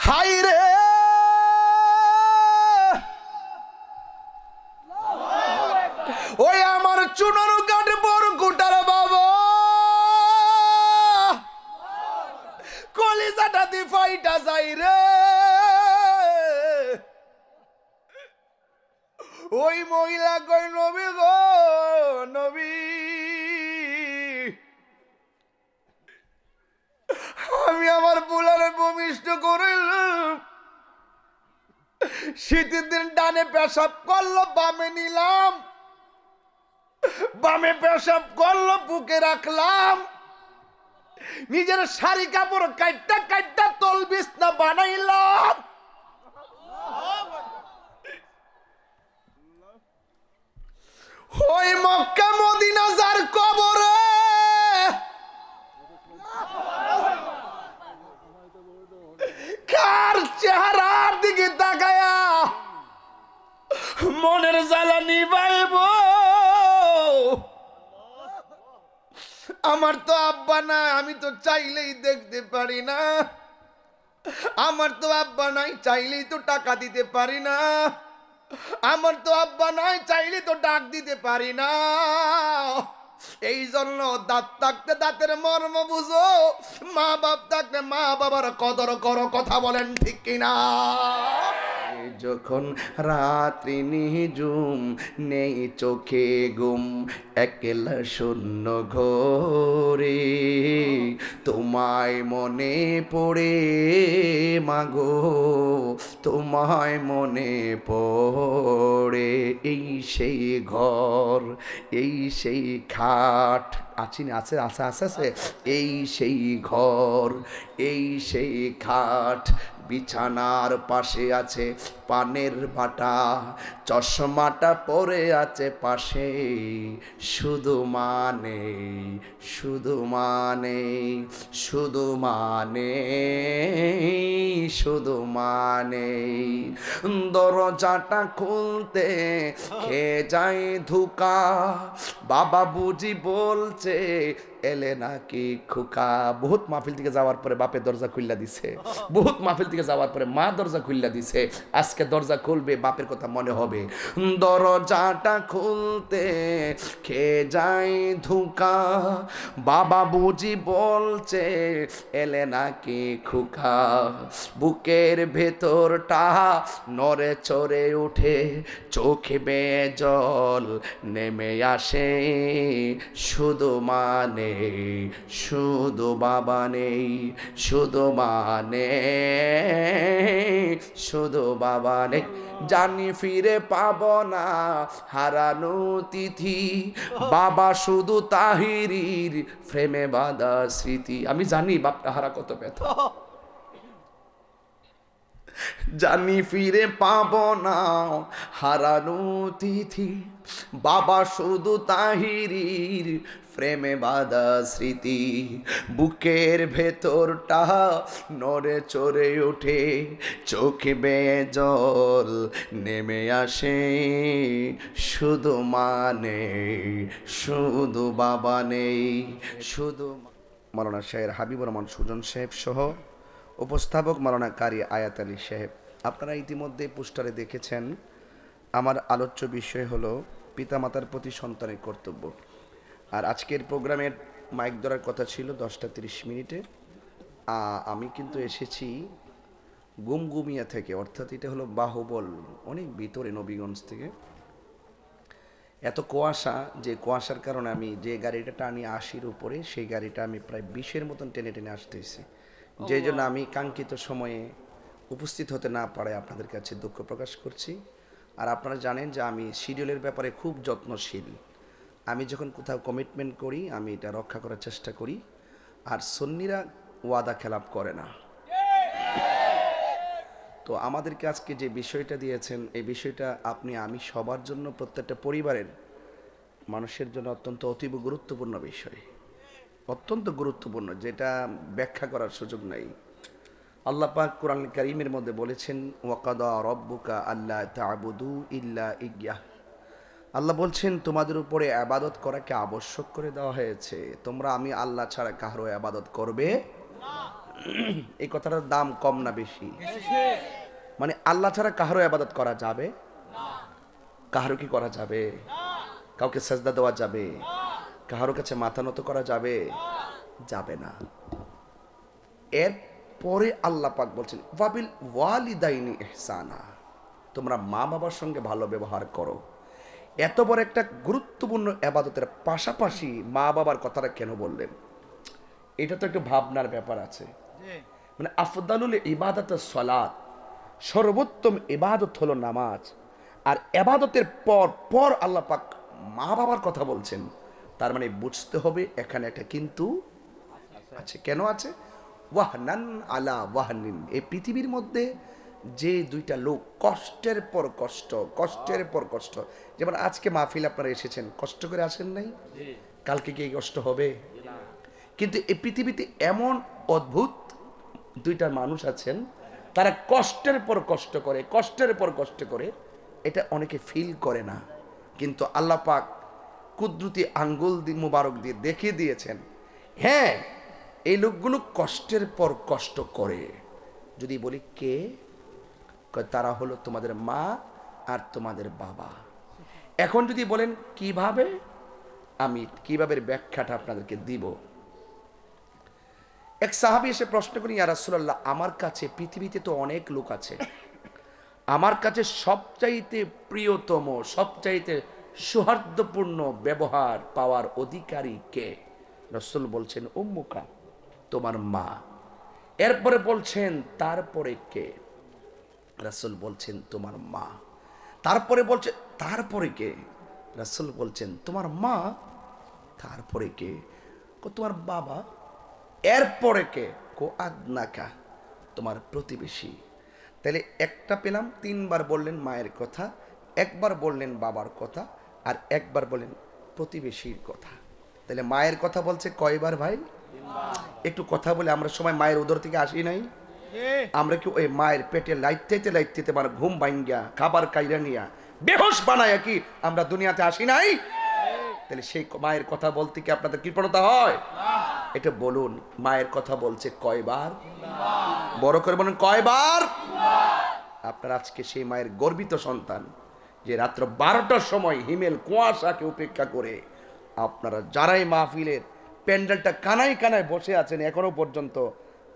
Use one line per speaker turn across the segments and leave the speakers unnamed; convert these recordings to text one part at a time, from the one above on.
High রে ওই আমার চুনার কাঠ বড় কুটার বাবা কলিজাটা দি ফাইটা যাই রে ওই মহিলা কই নবী গো নবী আমি আমার বুলারে ভূমিষ্ঠ করিলাম শীতের দিন ডানে পেশাব করলো বামে নিলাম বামে পেশাব করলো বুকে রাখলাম নিজের শাড়ি কাপড় কাইটটা কাইটটা তল বিছনা বানাইলাম ওই মক্কা মদিনা যার কবরে কার চেহারার দিকে তাকায়া মনের জ্বালা নিবাইব আমার তো আব্বা না আমি তো চাইলেই দেখতে পারি না আমার তো আব্বা নাই চাইলেই তো টাকা দিতে পারি না আমার তো আব্বা নাই চাইলে তো ডাক দিতে পারি না এই জন্য দাঁত থাকতে দাঁতের মর্ম বুঝো মা বাপ থাকতে মা বাবার কদর করো কথা বলেন ঠিক কিনা যখন রাত্রি নিঝুম নেই চোখে ঘুম একলা শূন্য ঘরে তোমায় মনে পড়ে মাগো তোমায় মনে পড়ে এই সেই ঘর এই সেই খাট আছে আছে আছে আছে আছে এই সেই ঘর এই সেই খাট বিছানার পাশে আছে পানের বাটা চশমাটা পরে আছে পাশে শুধু মানে শুধু মানে শুধু মানে শুধু মানে দরজাটা খুলতে খেয়ে যায় ধোকা বাবা বুঝি বলছে এলে নাকি খোকা বহুত মাহফিল থেকে যাওয়ার পরে বাপে দরজা খুললা দিছে বহুত মাহফিল থেকে যাওয়ার পরে মা দরজা খুললা দিছে আজকে দরজা খুলবে বাপের কথা মনে হবে দরজাটা খুলতে খেয়ে যায় ধোকা বাবা বুঝি বলছে এলে নাকি খোকা বুকের ভেতরটা নড়ে চড়ে উঠে চোখে বেয়ে জল নেমে আসে শুধু মানে শুধু বাবা নেই শুধু মানে শুধু বাবা নেই জানি ফিরে পাব না হারানো তিথি বাবা শুধু তাহিরির ফ্রেমে বাঁধা স্মৃতি আমি জানি বাপটা হারা কত ব্যথা জানি ফিরে পাব না হারানো তিথি বাবা শুধু তাহিরির প্রেমে বাঁধা স্মৃতি বুকের ভেতরটা নড়ে চড়ে ওঠে চোখে বেয়ে জল নেমে আসে শুধু মানে শুধু বাবা নেই শুধু মাওলানা শাহের হাবিবুর রহমান সুজন সাহেব সহ উপস্থাপক মাওলানা কারি আয়াত আলী সাহেব আপনারা ইতিমধ্যে পোস্টারে দেখেছেন আমার আলোচ্য বিষয় হলো পিতামাতার প্রতি সন্তানের কর্তব্য আর আজকের প্রোগ্রামের মাইক ধরার কথা ছিল 10:30 আমি কিন্তু এসেছি গুমগুমিয়া থেকে অর্থাৎ এটা হলো বাহুবল অনেক ভিতরে নবীগঞ্জ থেকে এত কুয়াশা যে কুয়াশার কারণে আমি যে গাড়িটা টানি 80-র উপরে সেই গাড়িটা আমি প্রায় 20-এর মতন টেনে টেনে আসতেছি যে জন্য আমি কাঙ্ক্ষিত সময়ে উপস্থিত হতে না পারে আপনাদের কাছে দুঃখ প্রকাশ করছি আর আপনারা জানেন যে আমি শিডিউলের ব্যাপারে খুব যত্নশীল আমি যখন কোথাও কমিটমেন্ট করি আমি এটা রক্ষা করার চেষ্টা করি আর সুন্নিরা ওয়াদা খেলাপ করে না তো আমাদেরকে আজকে যে বিষয়টা দিয়েছেন এই বিষয়টা আপনি আমি সবার জন্য প্রত্যেকটা পরিবারের মানুষের জন্য অত্যন্ত অতীব গুরুত্বপূর্ণ বিষয় অত্যন্ত গুরুত্বপূর্ণ যেটা ব্যাখ্যা করার সুযোগ নাই আল্লাহ পাক কোরআন কারীমের মধ্যে বলেছেন ওয়াকাদা রব্বুকা আল্লা তা'বুদু ইল্লা ইয়্যাহ আল্লাহ বলছেন তোমাদের উপরে ইবাদত করাকে আবশ্যক করে দেওয়া হয়েছে তোমরা আমি আল্লাহ ছাড়া কারো ইবাদত করবে এই কথাটার দাম কম না বেশি? মানে আল্লাহ ছাড়া কাহারও ইবাদত করা যাবে? কাহারও কি করা যাবে? কাউকে সেজদা দেওয়া যাবে? কাহারও কাছে মাথা নত করা যাবে? যাবে না। এর পরে আল্লাহ পাক বলছেন ওয়াবিল ওয়ালিদাইনি ইহসানা, তোমরা মা বাবার সঙ্গে ভালো ব্যবহার করো। এত বড় একটা গুরুত্বপূর্ণ ইবাদতের পাশাপাশি মা বাবার কথাটা কেন বললেন? এটা তো একটু ভাবনার ব্যাপার আছে। মানে আফদালুল ইবাদত সালাত, সর্বোত্তম ইবাদত হলো নামাজ। আর ইবাদতের পর পর আল্লাহ পাক মা বাবার কথা বলছেন, তার মানে বুঝতে হবে এখানে একটা কিন্তু আছে। কেন আছে? ওয়াহনান আলা ওয়াহনিন, এই পৃথিবীর মধ্যে যে দুইটা লোক কষ্টের পর কষ্ট, কষ্টের পর কষ্ট, যেমন আজকে মাহফিল আপনারা এসেছেন, কষ্ট করে আসেন নাই? কালকে কি এই কষ্ট হবে? কিন্তু এই পৃথিবীতে এমন অদ্ভুত দুইটা মানুষ আছেন, তারা কষ্টের পর কষ্ট করে, কষ্টের পর কষ্ট করে, এটা অনেকে ফিল করে না। কিন্তু আল্লাহ পাক কুদরতি আঙ্গুল মুবারক দিয়ে দেখিয়ে দিয়েছেন, হ্যাঁ এই লোকগুলো কষ্টের পর কষ্ট করে। যদি বলি কে? তারা হলো তোমাদের মা আর তোমাদের বাবা। এখন যদি বলেন কিভাবে, আমি কিভাবে ব্যাখ্যাটা আপনাদেরকে দিব। এক সাহাবী এসে প্রশ্ন করি, ইয়া রাসূলুল্লাহ, আমার কাছে পৃথিবীতে তো অনেক লোক আছে, আমার কাছে সবচাইতে প্রিয়তম, সবচাইতে সৌহার্দ্যপূর্ণ ব্যবহার পাওয়ার অধিকারী কে? রাসূল বলছেন উম্মুকা, তোমার মা। এরপরে বলছেন তারপরে কে? রাসূল বলছেন তোমার মা। তারপরে বলছে তারপরে কে? রাসূল বলছেন তোমার মা। তারপরে কে? তোমার বাবা। এরপরে কে? কো আদনাকা, তোমার প্রতিবেশী। তাহলে একটা পেলাম, তিনবার বললেন মায়ের কথা, একবার বললেন বাবার কথা, আর একবার বললেন প্রতিবেশীর কথা। তাহলে মায়ের কথা বলছে কয়বার ভাই? একটু কথা বলে, আমরা সময় মায়ের উদর থেকে আসি নাই? আমরা কি ওই মায়ের পেটে লাইতে লাইতে মানে ঘুম ভাঙ্গিয়া খাবার কাইরা নিয়া বেহোশ বানায়া কি আমরা দুনিয়াতে আসি নাই? তাহলে সেই মায়ের কথা বলতে কি আপনাদের কৃপণতা হয়? এটা বলুন, মায়ের কথা বলছে কয়বার? বড় করে বলুন কয়বার? আপনার আজকে সেই মায়ের গর্বিত সন্তান, যে রাত্র 12টার সময় হিমেল কুয়াশাকে উপেক্ষা করে আপনারা যারাই মাহফিলের প্যান্ডেলটা কানায় কানায় বসে আছেন, এখনো পর্যন্ত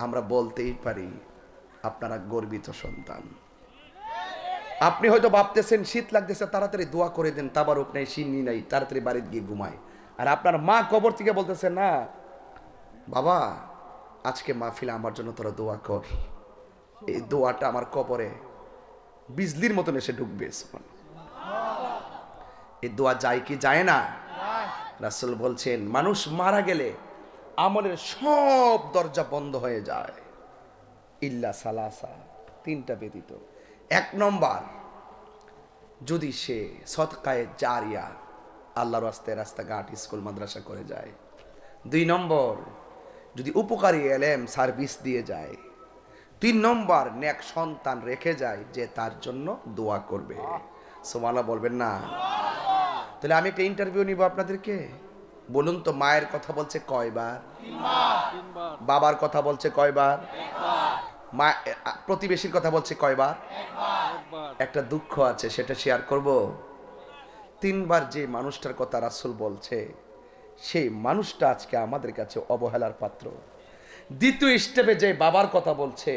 আমরা বলতেই পারি আপনারা গর্বিত সন্তান। আপনি হয়তো ভাবতেছেন শীত লাগতেছে, তাড়াতাড়ি দোয়া করে দেন, তাবারুক নাই, সিন্নি নাই, তাড়াতাড়ি বাড়িতে গিয়ে ঘুমায়। আর আপনার মা কবর থেকে বলতেছে না বাবা আজকে মাহফিলে আমার জন্য তোরা দোয়া কর, এই দোয়াটা আমার কবরে বিজলির মতন এসে ঢুকবে। এই দোয়া যায় কি যায় না? রাসূল বলছেন মানুষ মারা গেলে আমলের সব দরজা বন্ধ হয়ে যায়, ইল্লা সালাসা, তিনটা ব্যতীত। এক নম্বর, যদি সে সদকায়ে জারিয়া, আল্লাহর রাস্তায় রাস্তাঘাট স্কুল মাদ্রাসা করে যায়। 2 নম্বর, যদি উপকারী এলেম সার্ভিস দিয়ে যায়। 3 নম্বর, নেক সন্তান রেখে যায় যে তার জন্য দোয়া করবে। সুবহানাল্লাহ বলবেন না? তাহলে আমি একটা ইন্টারভিউ নিব আপনাদেরকে। বলুন তো মায়ের কথা বলছে কয়বার? বাবার কথা বলছে কয়বার? মা প্রতিবেশীর কথা বলছে কয়বার? একটা দুঃখ আছে, সেটা শেয়ার করব। 3 বার যে মানুষটার কথা রাসূল বলছে, সেই মানুষটা আজকে আমাদের কাছে অবহেলার পাত্র। দ্বিতীয় স্টেপে যে বাবার কথা বলছে,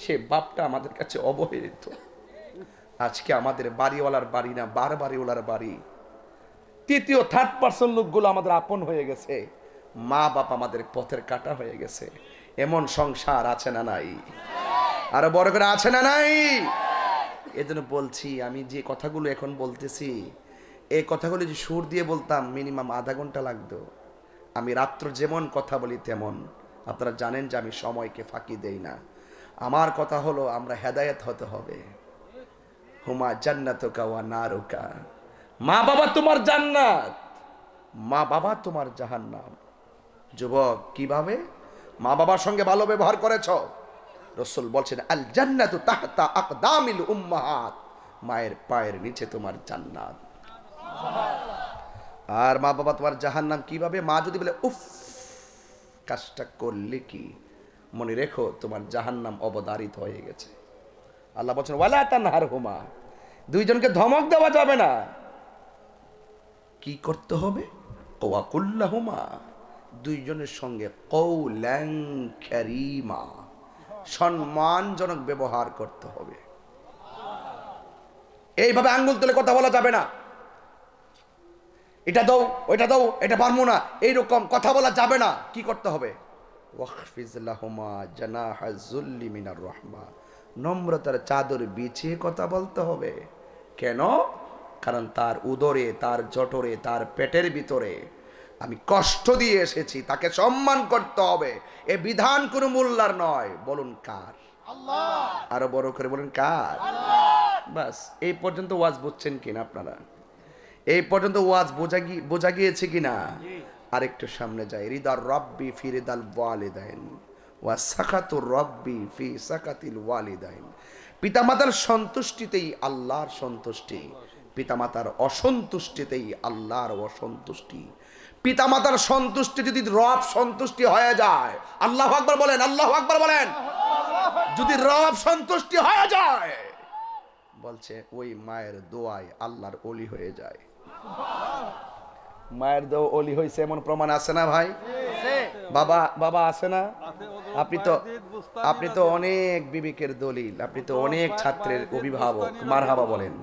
সে বাপটা আমাদের কাছে অবহেলিত। আজকে আমাদের বাড়িওয়ালার বাড়ি না, বাড়িওয়ালার বাড়ি। তৃতীয় থার্ড পার্সন লোকগুলো আমাদের আপন হয়ে গেছে, মা বাপ আমাদের পথের কাটা হয়ে গেছে। এমন সংসার আছে না নাই? আরো বড় করে আছে না নাই? এজন্য বলছি, আমি যে কথাগুলো এখন বলতেছি, এই কথাগুলো যে সুর দিয়ে বলতাম মিনিমাম আধা ঘন্টা লাগতো। আমি রাত্র যেমন কথা বলি তেমন। আপনারা জানেন যে আমি সময়কে ফাঁকি দেই না। আমার কথা হলো আমরা হেদায়েত হতে হবে। হুমা জান্নাতুকা ওয়া নারুকা, মা বাবা তোমার জান্নাত, মা বাবা তোমার জাহান্নাম। যুবক, কিভাবে মা বাবার সঙ্গে ভালো ব্যবহার করেছ? রাসূল বলছেন আল জান্নাতু তাহতা আকদামিল উম্মাহাত, মায়ের পায়ের নিচে তোমার জান্নাত। আর মা বাবা তোমার জাহান্নাম। কিভাবে? মা যদি বলে উফ কাজটা করলে কি, মনে রেখো তোমার জাহান্নাম অবধারিত হয়ে গেছে। আল্লাহ বলছেন ওয়ালা তানহারহুমা, দুইজনকে ধমক দেওয়া যাবে না। কি করতে হবে? ওয়াকুল্লাহুমা, দুইজনের সঙ্গে কওলান কারীমা, সম্মানজনক ব্যবহার করতে হবে। এইভাবে আঙ্গুল তুলে কথা বলা যাবে না, এটা দাও ওইটা দাও, এটা পারবো না, এইরকম কথা বলা যাবে না। কি করতে হবে? ওয়াখফিজ লাহুমা জানাহা যুল্লি মিনার রাহমা, নম্রতার চাদর বিছিয়ে কথা বলতে হবে। কেন? কারণ তার উদরে, তার জঠরে, তার পেটের ভিতরে আমি কষ্ট দিয়ে এসেছি, তাকে সম্মান করতে হবে। এ বিধান কোনো মোল্লার নয়। বলুন কার? আল্লাহ। আরো বড় করে বলুন কার? আল্লাহ। বাস, এই পর্যন্ত ওয়াজ বুঝছেন কিনা আপনারা? এই পর্যন্ত ওয়াজ বোঝা গিয়েছে কিনা? আরেকটু সামনে যাই। রিদার রব্বি ফি রিদাল ওয়ালিদাইন ওয়া সাকাতুর রব্বি ফি সাকাতিল ওয়ালিদাইন, পিতামাতার সন্তুষ্টিতেই আল্লাহর সন্তুষ্টি, পিতামাতার অসন্তুষ্টিতেই আল্লাহর অসন্তুষ্টি। পিতামাতার সন্তুষ্টি যদি রব সন্তুষ্টি হয়ে যায়, আল্লাহু আকবার বলেন, আল্লাহু আকবার বলেন, যদি রব সন্তুষ্টি হয়ে যায়, বলছে ওই মায়ের দোয়ায় আল্লাহর ওলি হয়ে যায়। মায়ের দোয়া ওলি হয়েছে এমন প্রমাণ আছে না ভাই? বাবা বাবা আছে না? আপনি তো অনেক বিবেকের দলিল, আপনি তো অনেক ছাত্রের অভিভাবক। মারহাবা বলেন।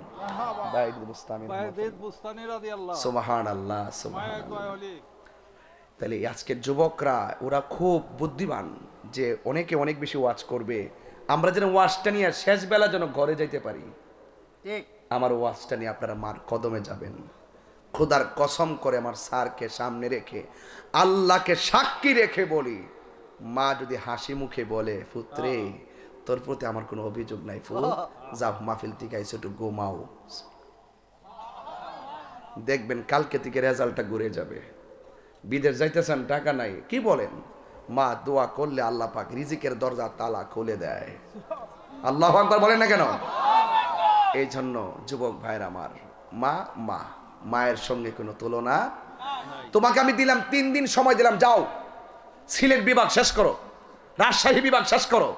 সুবহানাল্লাহ, সুবহানাল্লাহ। তাহলে আজকের যুবকরা ওরা খুব বুদ্ধিমান, যে অনেকে অনেক বেশি ওয়াজ করবে। আমরা যেন ওয়াজটা নিয়ে শেষ বেলা যেন ঘরে যাইতে পারি। আমার ওয়াজটা নিয়ে আপনারা মার কদমে যাবেন। খোদার কসম করে আমার স্যারকে সামনে রেখে, আল্লাহকে সাক্ষী রেখে বলি, মা যদি হাসি মুখে বলে পুত্রে তোর প্রতি আমার কোনো অভিযোগ নাই, ফুল যাও মাহফিল থেকে আইসো একটু ঘুমাও, দেখবেন কালকে থেকে রেজাল্টটা ঘুরে যাবে। বিদেশ যাইতেছেন, টাকা নাই, কি বলেন? মা দোয়া করলে আল্লাহ পাক রিজিকের দরজা তালা খুলে দেয়। আল্লাহু আকবার বলেন না কেন? এই জন্য যুবক ভাইয়ের আমার, মা মা, মায়ের সঙ্গে কোনো তুলনা। তোমাকে আমি দিলাম 3 দিন সময় দিলাম, যাও সিলেট বিভাগ শেষ করো, রাজশাহী বিভাগ শেষ করো,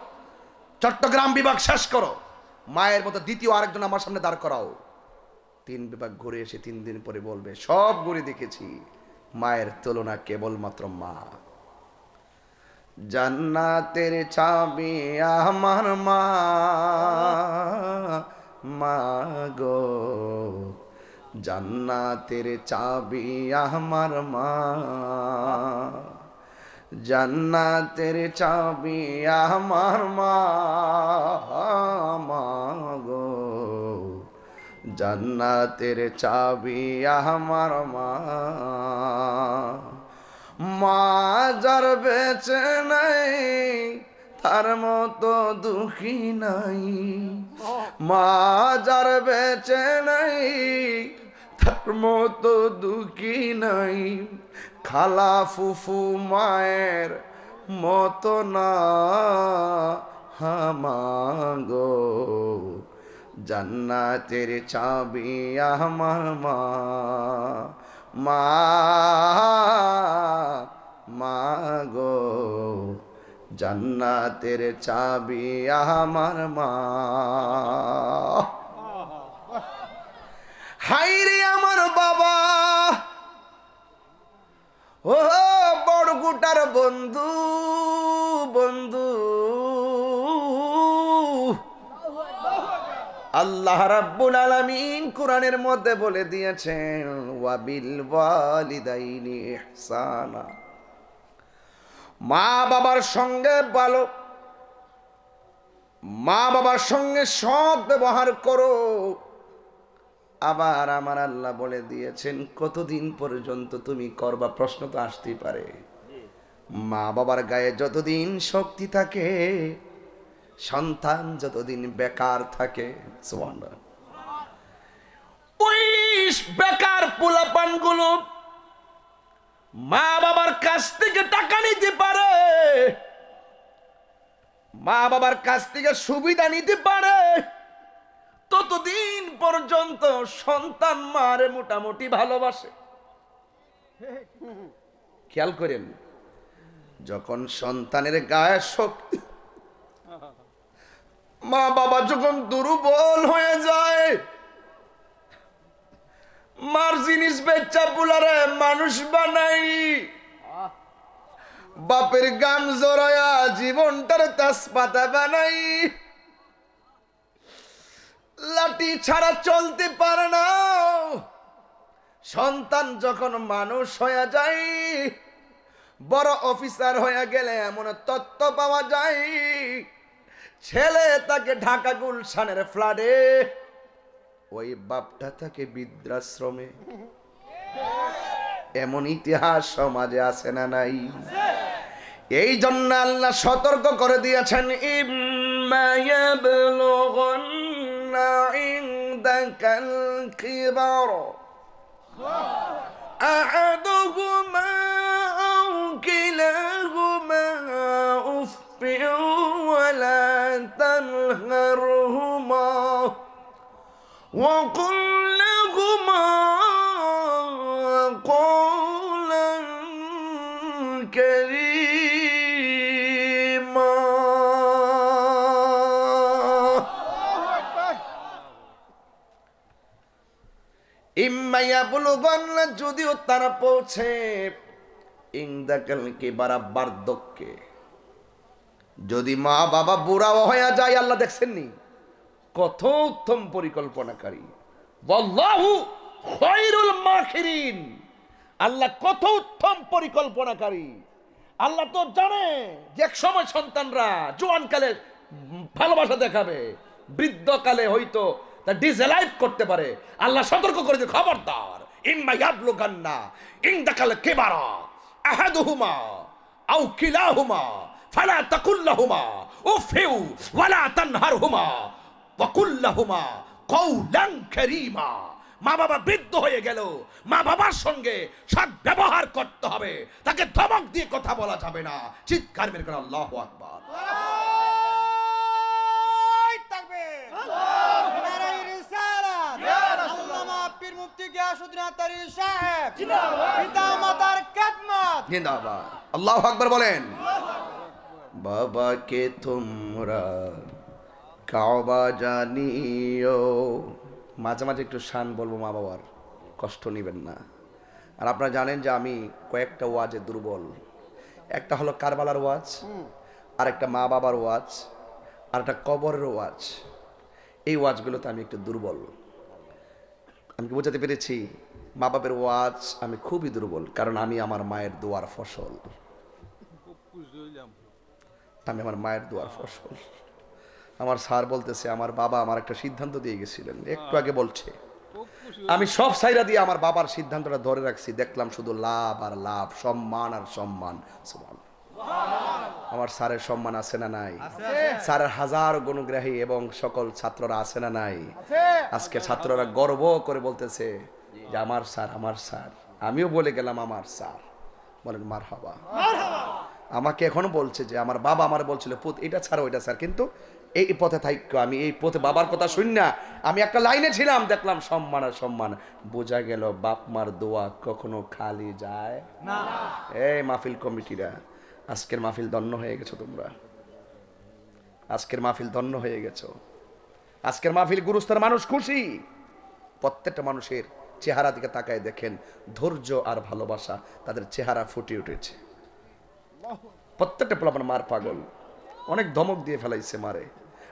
চট্টগ্রাম বিভাগ শেষ করো, মায়ের মতো দ্বিতীয় আরেকজন আমার সামনে দাঁড় করাও। 3 বিভাগ ঘুরে এসে 3 দিন পরে বলবে সব ঘুরে দেখেছি, মায়ের তুলনা কেবলমাত্র মা। জান্নাতের চাবি আমার মা, মা গো জান্নাতের চাবি আমার মা, জান্নাতের চাবি আমার মা, মা গো জান্নাতের চাবি আমার মা। মা যার বেঁচে নাই তার মতো দুঃখী নাই, মা যার বেঁচে নাই তার মতো দুঃখী নাই, খালা ফুফু মায়ের মতো না হামাগো জান্নাতের চাবি আমার মা, মা মা গো জান্নাতের চাবি আমার মা। হাইরে আমার বাবা, ও বড়গুটার বন্ধু বন্ধু, আল্লাহ রাব্বুল আলামিন কোরআনের মধ্যে বলে দিয়েছেন ওয়াবিল ওয়ালিদাইনি ইহসানা, মা বাবার সঙ্গে ভালো, মা বাবার সঙ্গে সৎ ব্যবহার করো। আবার আমার আল্লাহ বলে দিয়েছেন কতদিন পর্যন্ত তুমি করবা? প্রশ্ন তো আসতেই পারে। মা বাবার গায়ে যতদিন শক্তি থাকে, সন্তান যতদিন বেকার থাকে, সুবহানাল্লাহ, ওই বেকার পোলাপান গুলো মা বাবার কাছ থেকে টাকা নিতে পারে, মা বাবার কাছ থেকে সুবিধা নিতে পারে, ততদিন পর্যন্ত সন্তান মারে মোটামুটি ভালোবাসে। খেয়াল করেন, যখন সন্তানের গায়ে শক্তি, মা বাবা যখন দুর্বল হয়ে যায়, মার জিনিস বেচা পুলারে মানুষ বানাই, বাপের গাম জড়ায়া জীবনটার তাসপাতা বানাই, লাঠি ছাড়া চলতে পারে না। সন্তান যখন মানুষ হয়ে যায়, বড় অফিসার হয়ে গেলে এমন তথ্য পাওয়া যায়, ছেলে তাকে ঢাকা গুলশানের ফ্ল্যাটে, ওই বাপটা থাকে বৃদ্ধাশ্রমে। এমন ইতিহাস সমাজে আছে না নাই? এই জন্য আল্লাহ সতর্ক করে দিয়েছেন, ইম্মা ইয়াবলুগান্না ইনদাকাল কিবার আহাদুহুমা আও কিলাহুমা উফফিন ওয়ালা তানহারহুমা ওয়া কুল লাহুমা কওলান কারীমা। ইম্মা ইয়াবলুগান্না, যদিও তারা পৌঁছে, ইনদাকাল কিবারা বার্ধক্যে, যদি মা বাবা বুড়া হয়ে যায়, আল্লাহ দেখছেননি কত উত্তম পরিকল্পনাকারী, ওয়াল্লাহু খায়রুল মাকিরিন, আল্লাহ কত উত্তম পরিকল্পনাকারী। আল্লাহ তো জানে যে এক সময় সন্তানরা জোয়ানকালে ভালোবাসা দেখাবে, বৃদ্ধকালে হয়তো তা ডিসলাইভ করতে পারে। আল্লাহ সতর্ক করে যে খবরদার, ইম্মা ইয়াবলুগান্না ইনদাকাল কিবারা আহাদুহুমা আও কিলাহুমা ফালা তাকুল লাহুমা উফিউ ওয়ালা তানহারহুমা ওয়া কুল লাহুমা কওলান কারীমা। মা বাবা বৃদ্ধ হয়ে গেল, মা বাবার সঙ্গে সৎ ব্যবহার করতে হবে, তাকে ধমক দিয়ে কথা বলা যাবে না। চিৎকার বের করে আল্লাহু আকবার। আল্লাহু আকবার বলেন। বাবাকে তোমরা কাবা জানিও। মাঝে মাঝে একটু শান বলবো, মা বাবার কষ্ট নেবেন না। আর আপনারা জানেন যে আমি কয়েকটা ওয়াজে দুর্বল। একটা হলো কারবালার ওয়াজ, আর একটা মা বাবার ওয়াজ, আর একটা কবরের ওয়াজ। এই ওয়াজগুলোতে আমি একটু দুর্বল। আমি কি বোঝাতে পেরেছি? মা বাবার ওয়াজ আমি খুবই দুর্বল, কারণ আমি আমার মায়ের দোয়ার ফসল। আমি আমার মায়ের দোয়ার ফসল। আমার স্যার বলতেছে, আমার বাবা আমার একটা সিদ্ধান্ত দিয়ে গেছিলেন, একটু আগে বলছে, আমি সব সাইরা দিয়ে আমার বাবার সিদ্ধান্তটা ধরে রাখছি, দেখলাম শুধু লাভ আর লাভ, সম্মান আর সম্মান। আমার স্যারের সম্মান আছে না নাই? স্যারের হাজার গুণগ্রাহী এবং সকল ছাত্ররা আছে না নাই? আজকে ছাত্ররা গর্ব করে বলতেছে যে আমার স্যার, আমার স্যার। আমিও বলে গেলাম আমার স্যার। বলেন মারহাবা। আমাকে এখনো বলছে যে আমার বাবা আমার বলছিল, পুত এটা ছাড়ো ওইটা স্যার, কিন্তু এই পথে থাইক। আমি এই পথে বাবার কথা শুনি না, আমি একটা লাইনে ছিলাম, দেখলাম সম্মান আর সম্মান। বোঝা গেল বাপ মার দোয়া কখনো খালি যায় না। এই মাহফিল কমিটিরা, আজকের মাহফিল ধন্য হয়ে গেছো তোমরা। আজকের মাহফিল ধন্য হয়ে গেছো। আজকের মাহফিল গুরুস্তর মানুষ খুশি। প্রত্যেকটা মানুষের চেহারা দিকে তাকায় দেখেন, ধৈর্য আর ভালোবাসা তাদের চেহারা ফুটে উঠেছে। প্রত্যেকটা পোলাপান মার পাগল, অনেক ধমক দিয়ে ফেলাইছে, মারে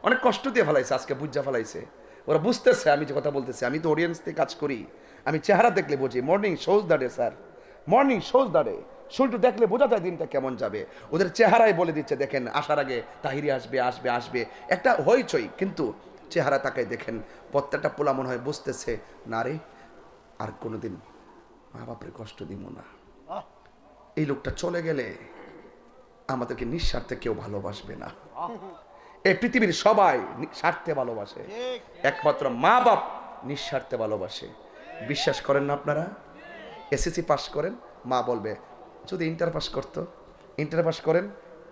অনেক কষ্ট দিয়ে ফেলাইছে, আজকে বুঝা ফেলাইছে। ওরা বুঝতেছে আমি যে কথা বলতেছি। আমি তো অডিয়েন্স দিয়ে কাজ করি, আমি চেহারা দেখলে বুঝি। Morning shows the day sir, morning shows the day. সূর্য দেখলে বোঝা যায় দিনটা কেমন যাবে। ওদের চেহারায় বলে দিচ্ছে, দেখেন আসার আগে তাহিরি আসবে আসবে আসবে, একটা হইচই, কিন্তু চেহারা তাকায় দেখেন প্রত্যেকটা পোলা মনে হয় বুঝতেছে, না রে আর কোনোদিন মা বাপের কষ্ট দিব না। এই লোকটা চলে গেলে আমাদেরকে নিঃস্বার্থে কেউ ভালোবাসবে না। এই পৃথিবীর সবাই স্বার্থে ভালোবাসে, একমাত্র মা বাপ নিঃস্বার্থে ভালোবাসে। বিশ্বাস করেন না আপনারা? এসএসসি পাস করেন, মা বলবে যদি ইন্টার পাস করতো, ইন্টার পাস করেন,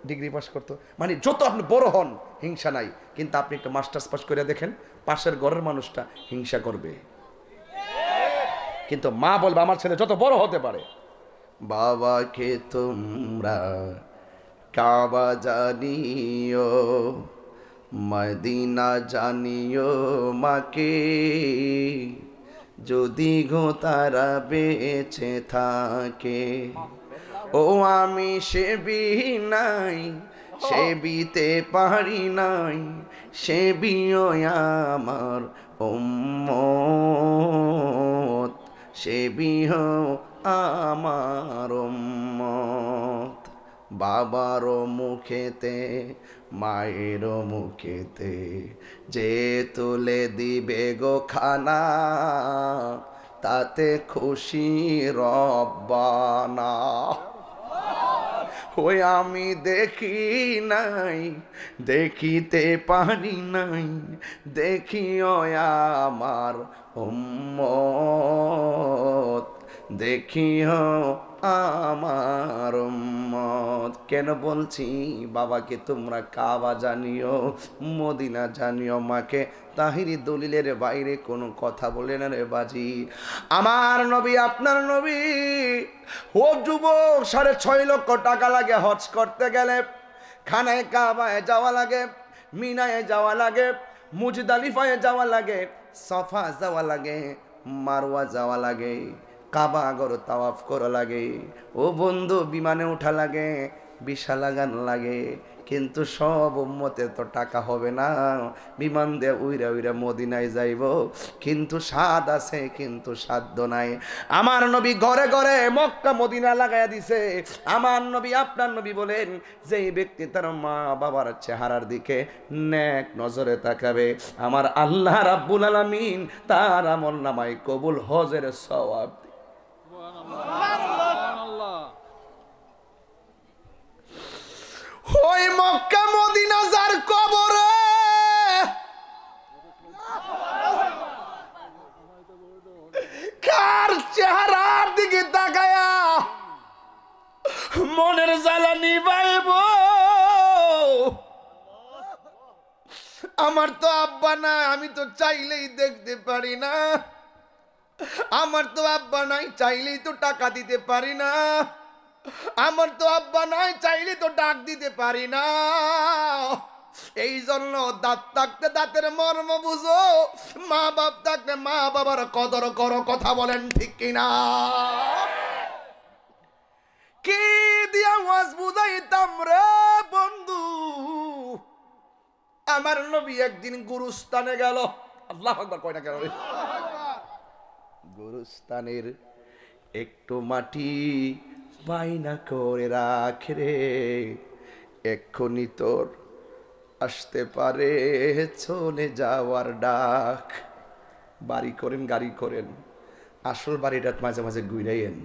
ডিগ্রি পাস করতো, মানে যত আপনি বড় হন হিংসা নাই। কিন্তু আপনি একটা মাস্টার্স পাস করে দেখেন, পাশের ঘরের মানুষটা হিংসা করবে। কিন্তু মা বলবে আমার ছেলে যত বড় হতে পারে। বাবাকে তোমরা কাবা জানিও, মদিনা জানিও মাকে, যদি গো তারা বেঁচে থাকে। ও আমি সেবি নাই, সেবিতে পারি নাই, সেবিও আমার উম্মত, সেবিও আমার উম্মত। বাবারও মুখেতে মায়েরও মুখেতে যে তুলে দিবে গো খানা, তাতে খুশি রব্বানা। ওই আমি দেখি নাই, দেখিতে পারি নাই, দেখিও আমার উম্মত, দেখিও আমার উম্মত। কেন বলছি বাবাকে তোমরা কাবা জানিও, মদিনা জানিও, মাকে তাহিরি দলিলের বাইরে কোনো কথা বলে না রে বাজি। আমার নবী আপনার নবী, ও যুবক, 6.5 লক্ষ টাকা লাগে হজ করতে গেলে। খানায় কাবায় যাওয়া লাগে, মিনায় যাওয়া লাগে, মুজদালিফায় যাওয়া লাগে, সফা যাওয়া লাগে, মারওয়া যাওয়া লাগে, কাবা ঘর তাওয়াফ করা লাগে। ও বন্ধু, বিমানে ওঠা লাগে, ভিসা লাগানো লাগে, কিন্তু সব উম্মতে তো টাকা হবে না। বিমান দিয়ে উইরা উইরা মদিনায় যাইব, কিন্তু স্বাদ আছে কিন্তু সাধ্য নাই। আমার নবী ঘরে ঘরে মক্কা মদিনা লাগাইয়া দিছে। আমার নবী আপনার নবী বলেন, যে ব্যক্তি তার মা বাবার চেহারার দিকে নেক নজরে তাকাবে, আমার আল্লাহ রাব্বুল আলামিন তার আমল নামায় কবুল হজের সওয়াব। ওই মক্কা মদিনা যার কবরে কার চেহারার দিকে তাকায়া মনের জ্বালা নিবাইব। আমার তো আব্বা নাই, আমি তো চাইলেই দেখতে পারি না। আমার তো আব্বা নাই, চাইলেই তো টাকা দিতে পারি না। আমার তো আব্বা নাই, চাইলে তো ডাক দিতে পারি না। এই জন্য দাঁত থাকতে দাঁতের মর্ম বুঝো, মা বাপ থাকতে মা বাবার কদর করো। কথা বলেন ঠিক কিনা? কি দিয়া ওয়াজ বুঝাইতাম রে বন্ধু। আমার নবী একদিন গুরুস্থানে গেল। আল্লাহু আকবার কয়টা গেল? গুরুস্থানের একটু মাটি বাইনা করে রাখ রে, এক্ষুনি তোর আসতে পারে চলে যাওয়ার ডাক। বাড়ি করেন, গাড়ি করেন, আসল বাড়িটা মাঝে মাঝে ঘুরাইয়েন,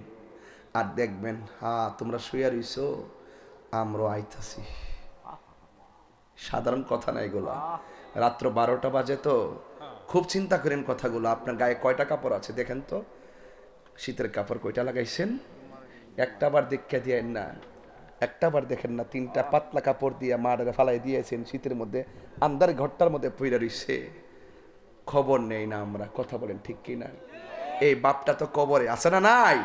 আর দেখবেন হ্যাঁ তোমরা শুয়ে রইছো, আমরা আইতাছি। সাধারণ কথা না এগুলা। রাত্র 12টা বাজে তো খুব চিন্তা করেন কথাগুলো। আপনার গায়ে কয়টা কাপড় আছে দেখেন তো, শীতের কাপড় কয়টা লাগাইছেন? একটা বার দেখে দিয়েন না, একটা বার দেখেন না, 3টা পাতলা কাপড় দিয়ে মাড়ে ফালাই দিয়েছেন শীতের মধ্যে, আন্দার ঘরটার মধ্যে পইরা রইছে। খবর নেই না আমরা। কথা বলেন ঠিক কিনা? এই বাপটা তো কবরে আছে না নাই?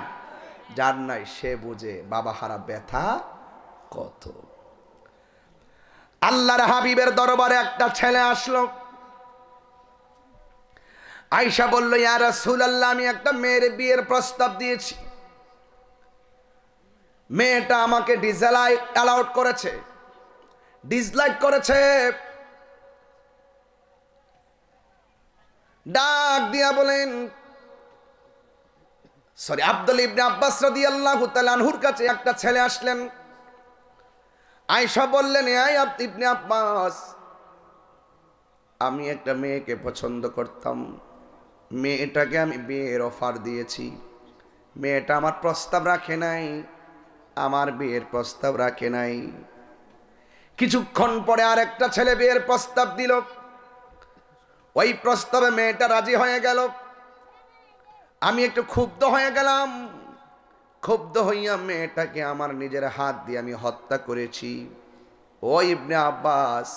যার নাই সে বুঝে বাবা হারা ব্যথা কত। আল্লাহর হাবিবের দরবারে একটা ছেলে আসলো। আয়েশা বলল, ইয়া রাসূলুল্লাহ, আমি একটা মেয়ের বিয়ের প্রস্তাব দিয়েছি। মেয়েটা আমাকে ডিসলাইক করেছে। ডাক দিয়া বলেন, আব্দুল্লাহ ইবনে আব্বাস রাদিয়াল্লাহু তাআলা আনহুর কাছে একটা ছেলে আসলেন। আয়েশা বললেন, এই ইবনে আব্বাস, আমি একটা মেয়েকে পছন্দ করতাম, মেয়েটাকে আমি বিয়ের অফার দিয়েছি, মেয়েটা আমার প্রস্তাব রাখে নাই, আমার বিয়ের প্রস্তাব রাখে নাই। কিছুক্ষণ পরে আর একটা ছেলে বিয়ের প্রস্তাব দিল। ওই প্রস্তাবে মেয়েটা রাজি হয়ে গেল। আমি একটু ক্ষুব্ধ হয়ে গেলাম। ক্ষুব্ধ হইয়া মেয়েটাকে আমার নিজের হাত দিয়ে আমি হত্যা করেছি। ও ইবনে আব্বাস,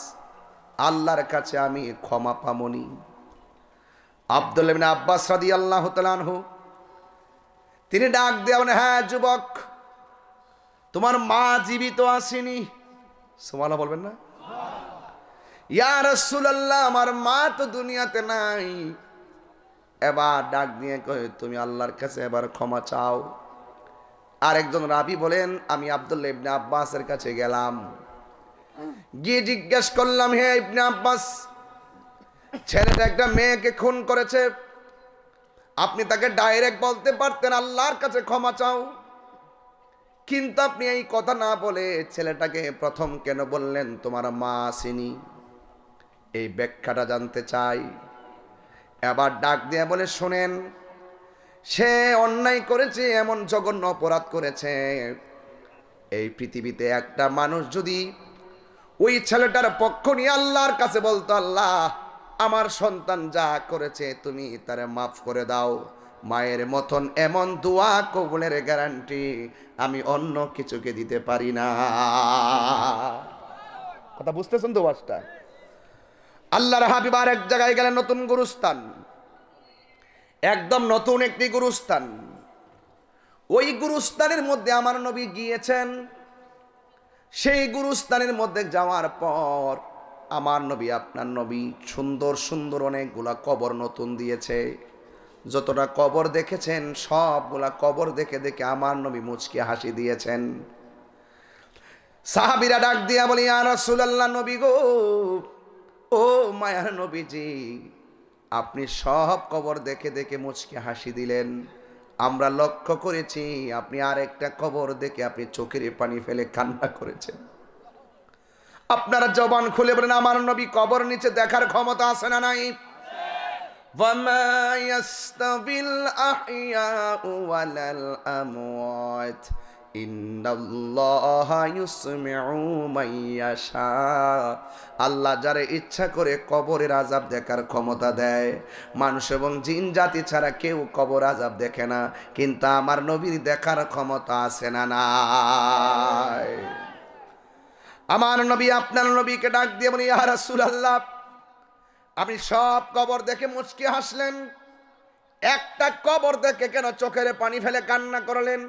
আল্লাহর কাছে আমি ক্ষমা পামনি। আব্দুল্লাহ ইবনে আব্বাস রাদিয়াল্লাহু তাআলা আনহু তিনি ডাক দেন, হ্যাঁ যুবক, তোমার মা জীবিত আসেনি, সুবহানাল্লাহ বলবেন না? ইয়া রাসূলুল্লাহ, আমার মা তো দুনিয়াতে নাই। এবার ডাক দিয়ে কয়, তুমি আল্লাহর কাছে এবার ক্ষমা চাও। আরেকজন রাবি বলেন, আমি আব্দুল্লাহ ইবনে আব্বাসের কাছে গেলাম, গিয়ে জিজ্ঞেস করলাম, হে ইবনে আব্বাস, ছেলেটা একটা মেয়েকে খুন করেছে, আপনি তাকে ডাইরেক্ট বলতে পারতেন আল্লাহর কাছে ক্ষমা চাও, কিন্তু আপনি এই কথা না বলে ছেলেটাকে প্রথম কেন বললেন তোমার মা আসেনি? এই ব্যাখ্যাটা জানতে চাই। এবার ডাক দিয়ে বলে, শোনেন, সে অন্যায় করেছে, এমন জঘন্য অপরাধ করেছে, এই পৃথিবীতে একটা মানুষ যদি ওই ছেলেটার পক্ষ নিয়ে আল্লাহর কাছে বলতো, আল্লাহ আমার সন্তান যা করেছে তুমি তারে মাফ করে দাও, মায়ের মতন এমন দোয়া কবুলের গ্যারান্টি আমি অন্য কিছুকে দিতে পারি না। কথা বুঝতেছেন তো? ওয়াজটা আল্লাহর হাবিব আর এক জায়গায় গেলেন, নতুন গুরুস্থান, একদম নতুন একটি গুরুস্থান। ওই গুরুস্থানের মধ্যে আমার নবী গিয়েছেন। সেই গুরুস্থানের মধ্যে যাওয়ার পর আমার নবী, আপনার নবী সুন্দর সুন্দর অনেকগুলা কবর নতুন দিয়েছে। যতটা কবর দেখেছেন সবগুলা কবর দেখে দেখে আমার নবী মুচকি হাসি দিয়েছেন। সাহাবীরা ডাক দিয়া বলি, ইয়া রাসূলুল্লাহ, নবী গো, ও মায়ার নবীজি, আপনি সব কবর দেখে দেখে মুচকি হাসি দিলেন, আমরা লক্ষ্য করেছি আপনি আরেকটা কবর দেখে আপনি চোখের পানি ফেলে কান্না করেছেন। আপনারা জবান খুলে বলেন, আমার নবী কবর নিচে দেখার ক্ষমতা আছে না নাই? ওয়ামা ইয়াস্তাবিল আহইয়াউ ওয়ালাল আমওয়াত ইন্নাল্লাহা ইউসমিউ মান ইয়াশা। আল্লাহ যারে ইচ্ছা করে কবরের আযাব দেখার ক্ষমতা দেয়। মানুষ এবং জিন জাতি ছাড়া কেউ কবর আযাব দেখে না, কিন্তু আমার নবীর দেখার ক্ষমতা আছে না নাই? আমার নবী আপনার নবীকে ডাক দিয়ে বলি, ইয়া রাসূলুল্লাহ, আপনি সব কবর দেখে মুচকি হাসলেন, একটা কবর দেখে কেন চোখের পানি ফেলে কান্না করলেন?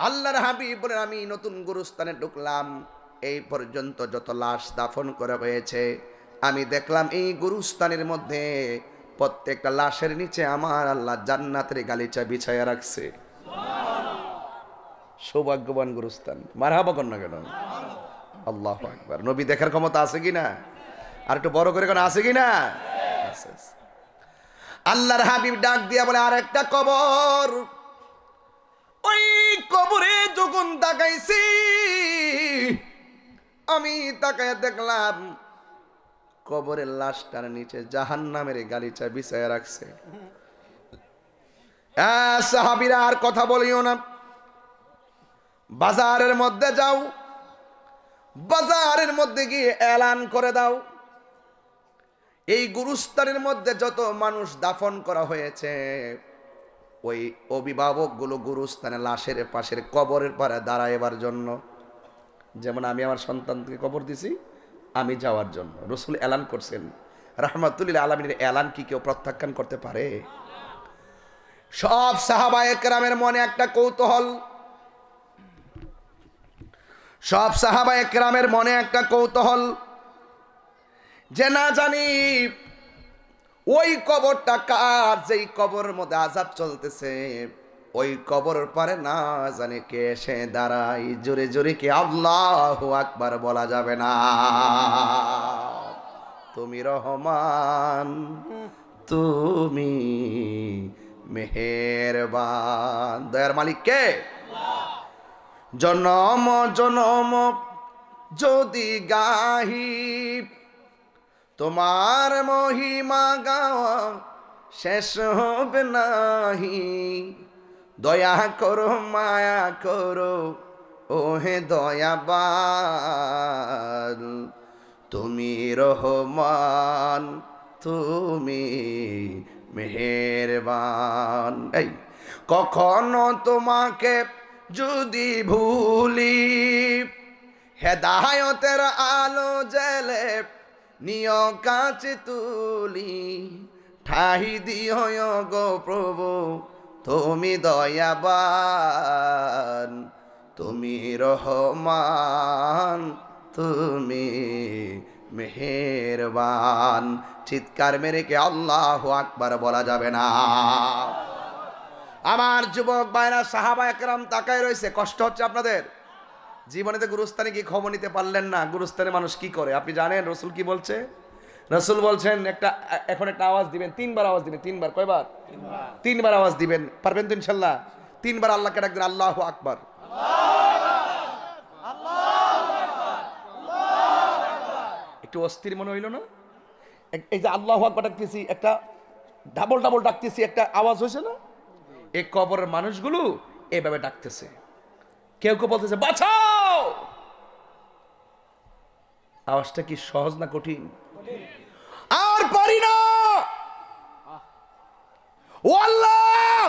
আল্লাহর হাবিব বলেন, আমি নতুন গুরুস্থানে ঢুকলাম, এই পর্যন্ত যত লাশ দাফন করা হয়েছে আমি দেখলাম এই গুরুস্থানের মধ্যে প্রত্যেকটা লাশের নিচে আমার আল্লাহ জান্নাতের গালিচা বিছায়া রাখছে। সৌভাগ্যবান গুরুস্থান। মারহাবা কন্যা কেন? আল্লাহু আকবার। নবী দেখার ক্ষমতা আছে কিনা? আর একটু বড় করে কেন, আছে কিনা? আল্লাহর হাবিব ডাক দিয়া বলে, আর একটা কবর। ওই কবরে যখন তাকাইছি আমি তাকায় দেখলাম কবরের লাশটার নিচে জাহান্নামের গালিচা বিছায়া রাখছে। সাহাবীরা আর কথা বলিও না, বাজারের মধ্যে যাও, বাজারের মধ্যে গিয়ে এলান করে দাও, এই গুরুস্থানের মধ্যে যত মানুষ দাফন করা হয়েছে ওই অভিভাবকগুলো গুরুস্থানে লাশের পাশের কবরের পারে দাঁড়াইবার জন্য। যেমন আমি আমার সন্তানকে কবর দিছি, আমি যাওয়ার জন্য রাসূল এলান করছেন। রাহমাতুল্লিল আলামিনের এলান কি কেউ প্রত্যাখ্যান করতে পারে? সব সাহাবায়ে কেরামের মনে একটা কৌতূহল, সব সাহাবায়ে কেরামের মনে একটা কৌতূহল, যে না জানি ওই কবরটা কার, যেই কবরের মধ্যে আযাব চলতেছে ওই কবরের পারে না জানি কে এসে দাঁড়াই। জোরে জোরে কি আল্লাহু আকবার বলা যাবে না? তুমি রহমান, তুমি মেহেরবান। দয়ার মালিক কে? জনম জনম যদি গাহি তোমার মহিমা গাওয়া শেষ হবে নাহি। দয়া করো মায়া করো ওহে দয়াবান, তুমি রহমান, তুমি মেহেরবান। এই কখনো তোমাকে যদি ভুলি, হেদায়েতের আলো জেলে নিয় কাছে তুলি। ঠাই দিও গো প্রভু তুমি দয়াবান, তুমি রহমান, তুমি মেহেরবান। চিৎকার মেরে কে আল্লাহু আকবার বলা যাবে না? আমার যুবক ভাইরা, সাহাবা একরাম তাকায় রয়েছে। কষ্ট হচ্ছে আপনাদের? জীবনেতে গুরুস্থানে কি খবর নিতে পারলেন না? গুরুস্থানে মানুষ কি করে আপনি জানেন? রসুল কি বলছে? রসুল বলছেন এখন একটা আওয়াজ দিবেন, 3 বার আওয়াজ দিবেন। 3 বার? কয়বার? 3 বার আওয়াজ দিবেন। পারবেন তো ইনশাল্লাহ? 3 বার আল্লাহকে ডাকবেন, আল্লাহু আকবার। একটু অস্থির মনে হইল না? এই যে আল্লাহু আকবার ডাকতেছি, একটা ডাবল ডাবল ডাকতেছি, একটা আওয়াজ হয়েছে না? এই কবরের মানুষগুলো এভাবে ডাকতেছে। কেউ কেউ বলতেছে বাঁচাও। আওয়াজটা কি সহজ না কঠিন? আর পারি না, ও আল্লাহ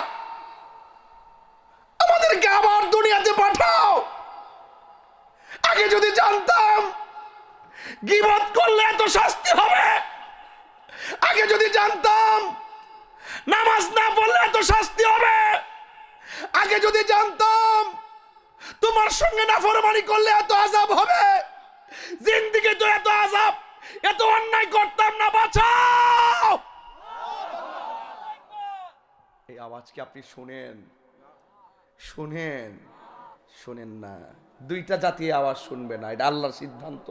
আমাদেরকে আবার দুনিয়াতে পাঠাও। আগে যদি জানতাম গীবত করলে এত শাস্তি হবে, আগে যদি জানতাম নামাজ না পড়লে এত শাস্তি হবে, আগে যদি জানতাম তোমার সঙ্গে নাফরমানি করলে এত আযাব হবে, জিন্দেগি তো এত আযাব, এত অন্যায় করতাম না, বাঁচাও। এই আওয়াজ কি আপনি শুনেন? শুনেন? শুনেন না। দুইটা জাতি আওয়াজ শুনবে না, এটা আল্লাহর সিদ্ধান্ত।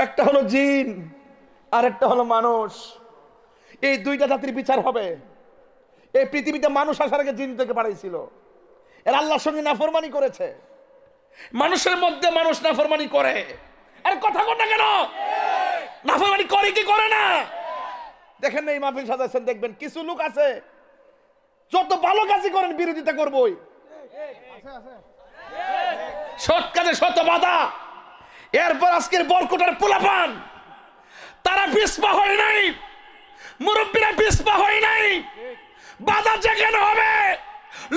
একটা হলো জিন আর একটা হলো মানুষ। এই দুইটা জাতির বিচার হবে। এই পৃথিবীতে মানুষ আসার আগে জিন থেকে পাঠাইছিল। এর আল্লাহর সঙ্গে নাফরমানি করেছে। মানুষের মধ্যে মানুষ নাফরমানি করে। আর কথা কর না কেন? নাফরমানি করে কি করে না? দেখেন না এই মাহফিল সাজাচ্ছেন, দেখবেন কিছু লোক আছে যত ভালো কাজই করেন বিরোধিতা করবই। সৎ কাজে শত বাধা। এরপর আজকের বরকটার পোলাপান, তারা পিছপা হয় নাই, মুরব্বীরা পিছপা হয় নাই। বাধা যেখানে হবে,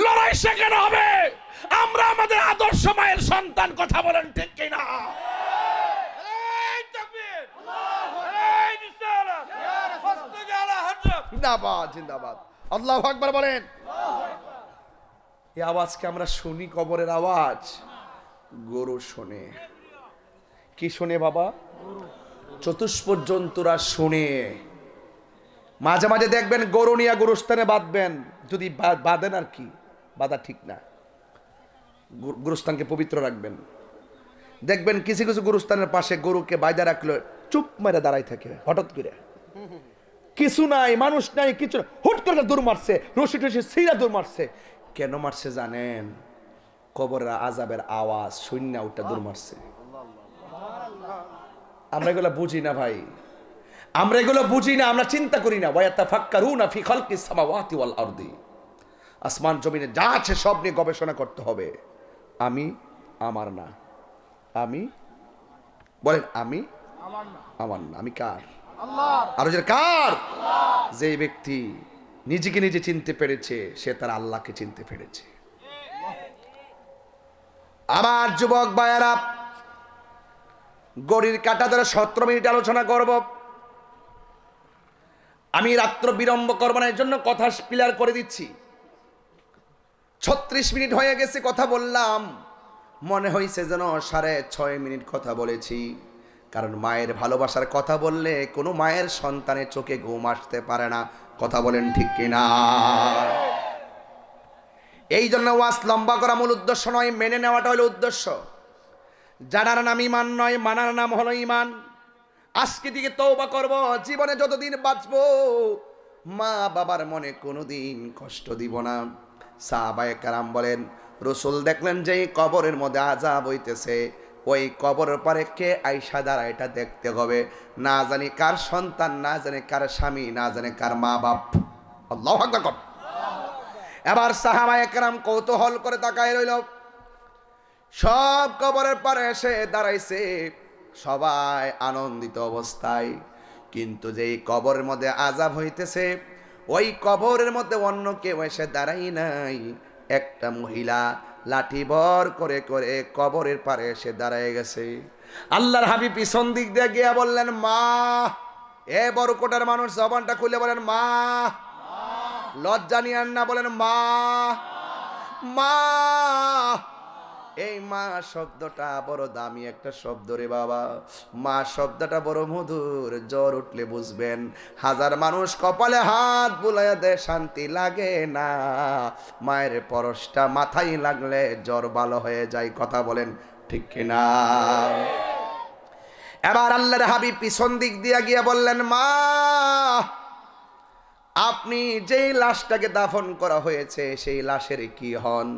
লড়াই সেখানে হবে। আমরা আমাদের আদর্শ মায়ের সন্তান, কথা বলেন ঠিক কিনা? জিন্দাবাদ, জিন্দাবাদ, আল্লাহু আকবার বলেন। এই আওয়াজকে আমরা শুনি, কবরের আওয়াজ। গরু শোনে। কি শোনে বাবা? চতুষ্পদ জন্তুরা শোনে। মাঝে মাঝে দেখবেন গরু নিয়ে গুরুস্থানে বাঁধবেন, যদি বাঁধেন আর কি, বাঁধা ঠিক না। গুরুস্থানকে পবিত্র রাখবেন। দেখবেন কিছু কিছু গুরুস্থানের পাশে গরুকে বাইদা রাখলে চুপ মেরে দাঁড়াই থাকে, হঠাৎ করে কিছু নাই, মানুষ নাই, কিছু হুট করে দৌড় মারছে, রশি টসি ছিঁড়া দৌড় মারছে। কেন মারছে জানেন? কবরের আযাবের আওয়াজ শূন্য ওটা দৌড় মারছে। আমরা এগুলো বুঝি না ভাই, আমরা এগুলো বুঝি না, আমরা চিন্তা করি না। ওয়ায়াতাফাক্কারুনা ফি খালকিস সামাওয়াতি ওয়াল আরদি। আসমান জমিনে যা আছে সব নিয়ে গবেষণা করতে হবে। আমি আমার না, আমি বলেন আমি আমার না, আমি কার? আরো যে কার? যে ব্যক্তি নিজেকে নিজে চিনতে পেরেছে সে তার আল্লাহকে চিনতে পেরেছে। আমার যুবক ভাইয়েরা, গড়ির কাঁটা ধরে 17 মিনিট আলোচনা করব। আমি রাত্র বিলম্ব করব না, এর জন্য কথা ক্লিয়ার করে দিচ্ছি। 36 মিনিট হয়ে গেছে কথা বললাম, মনে হয়েছে যেন 6.5 মিনিট কথা বলেছি। কারণ মায়ের ভালোবাসার কথা বললে কোনো মায়ের সন্তানের চোখে ঘুম আসতে পারে না, কথা বলেন ঠিক কিনা? এই জন্য ওয়াজ লম্বা করা মূল উদ্দেশ্য নয়, মেনে নেওয়াটা হলো উদ্দেশ্য। জানার নাম ইমান নয়, মানার নাম হলো ইমান। আজকে থেকে তওবা করব, জীবনে যতদিন বাঁচবো মা বাবার মনে কোনোদিন কষ্ট দিব না। সাহাবায়ে কেরাম বলেন, রসুল দেখলেন যে কবরের মধ্যে আযাব হইতেছে, ওই কবরের পরে কে আইসা দাঁড়া এটা দেখতে হবে। না জানি কার সন্তান, না জানি কার স্বামী, না জানি কার মা বাপ। আল্লাহু আকবার। এবার সাহাবায়ে কেরাম কৌতূহল করে তাকায় রইল। সব কবরের পারে এসে দাঁড়াইছে, সবাই আনন্দিত অবস্থায়। কিন্তু যেই কবরের মধ্যে আযাব হইতেছে, ওই কবরের মধ্যে অন্য কেউ এসে দাঁড়াই নাই। একটা মহিলা লাঠি ভর করে করে কবরের পারে এসে দাঁড়ায় গেছে। আল্লাহর হাবিব পিছন দিক দিয়ে গিয়া বললেন মা। এ বড়কোটার মানুষ জবানটা খুলে বলেন মা। লজ্জা নিয়েন না, বলেন মা। মা। এই মা শব্দটা বড় দামি একটা শব্দ রে বাবা। মা শব্দটা বড় মধুর, জ্বর উঠলে বুঝবেন। হাজার মানুষ কপালে হাত বুলাইয়া দেয়, শান্তি লাগে না। মায়ের পরশটা মাথায় লাগলে জ্বর ভালো হয়ে যায়। কথা বলেন ঠিক কিনা? এবার আল্লাহর হাবিব পিছন দিক দিয়া গিয়া বললেন, মা আপনি যেই লাশটাকে দাফন করা হয়েছে সেই লাশের কি হন?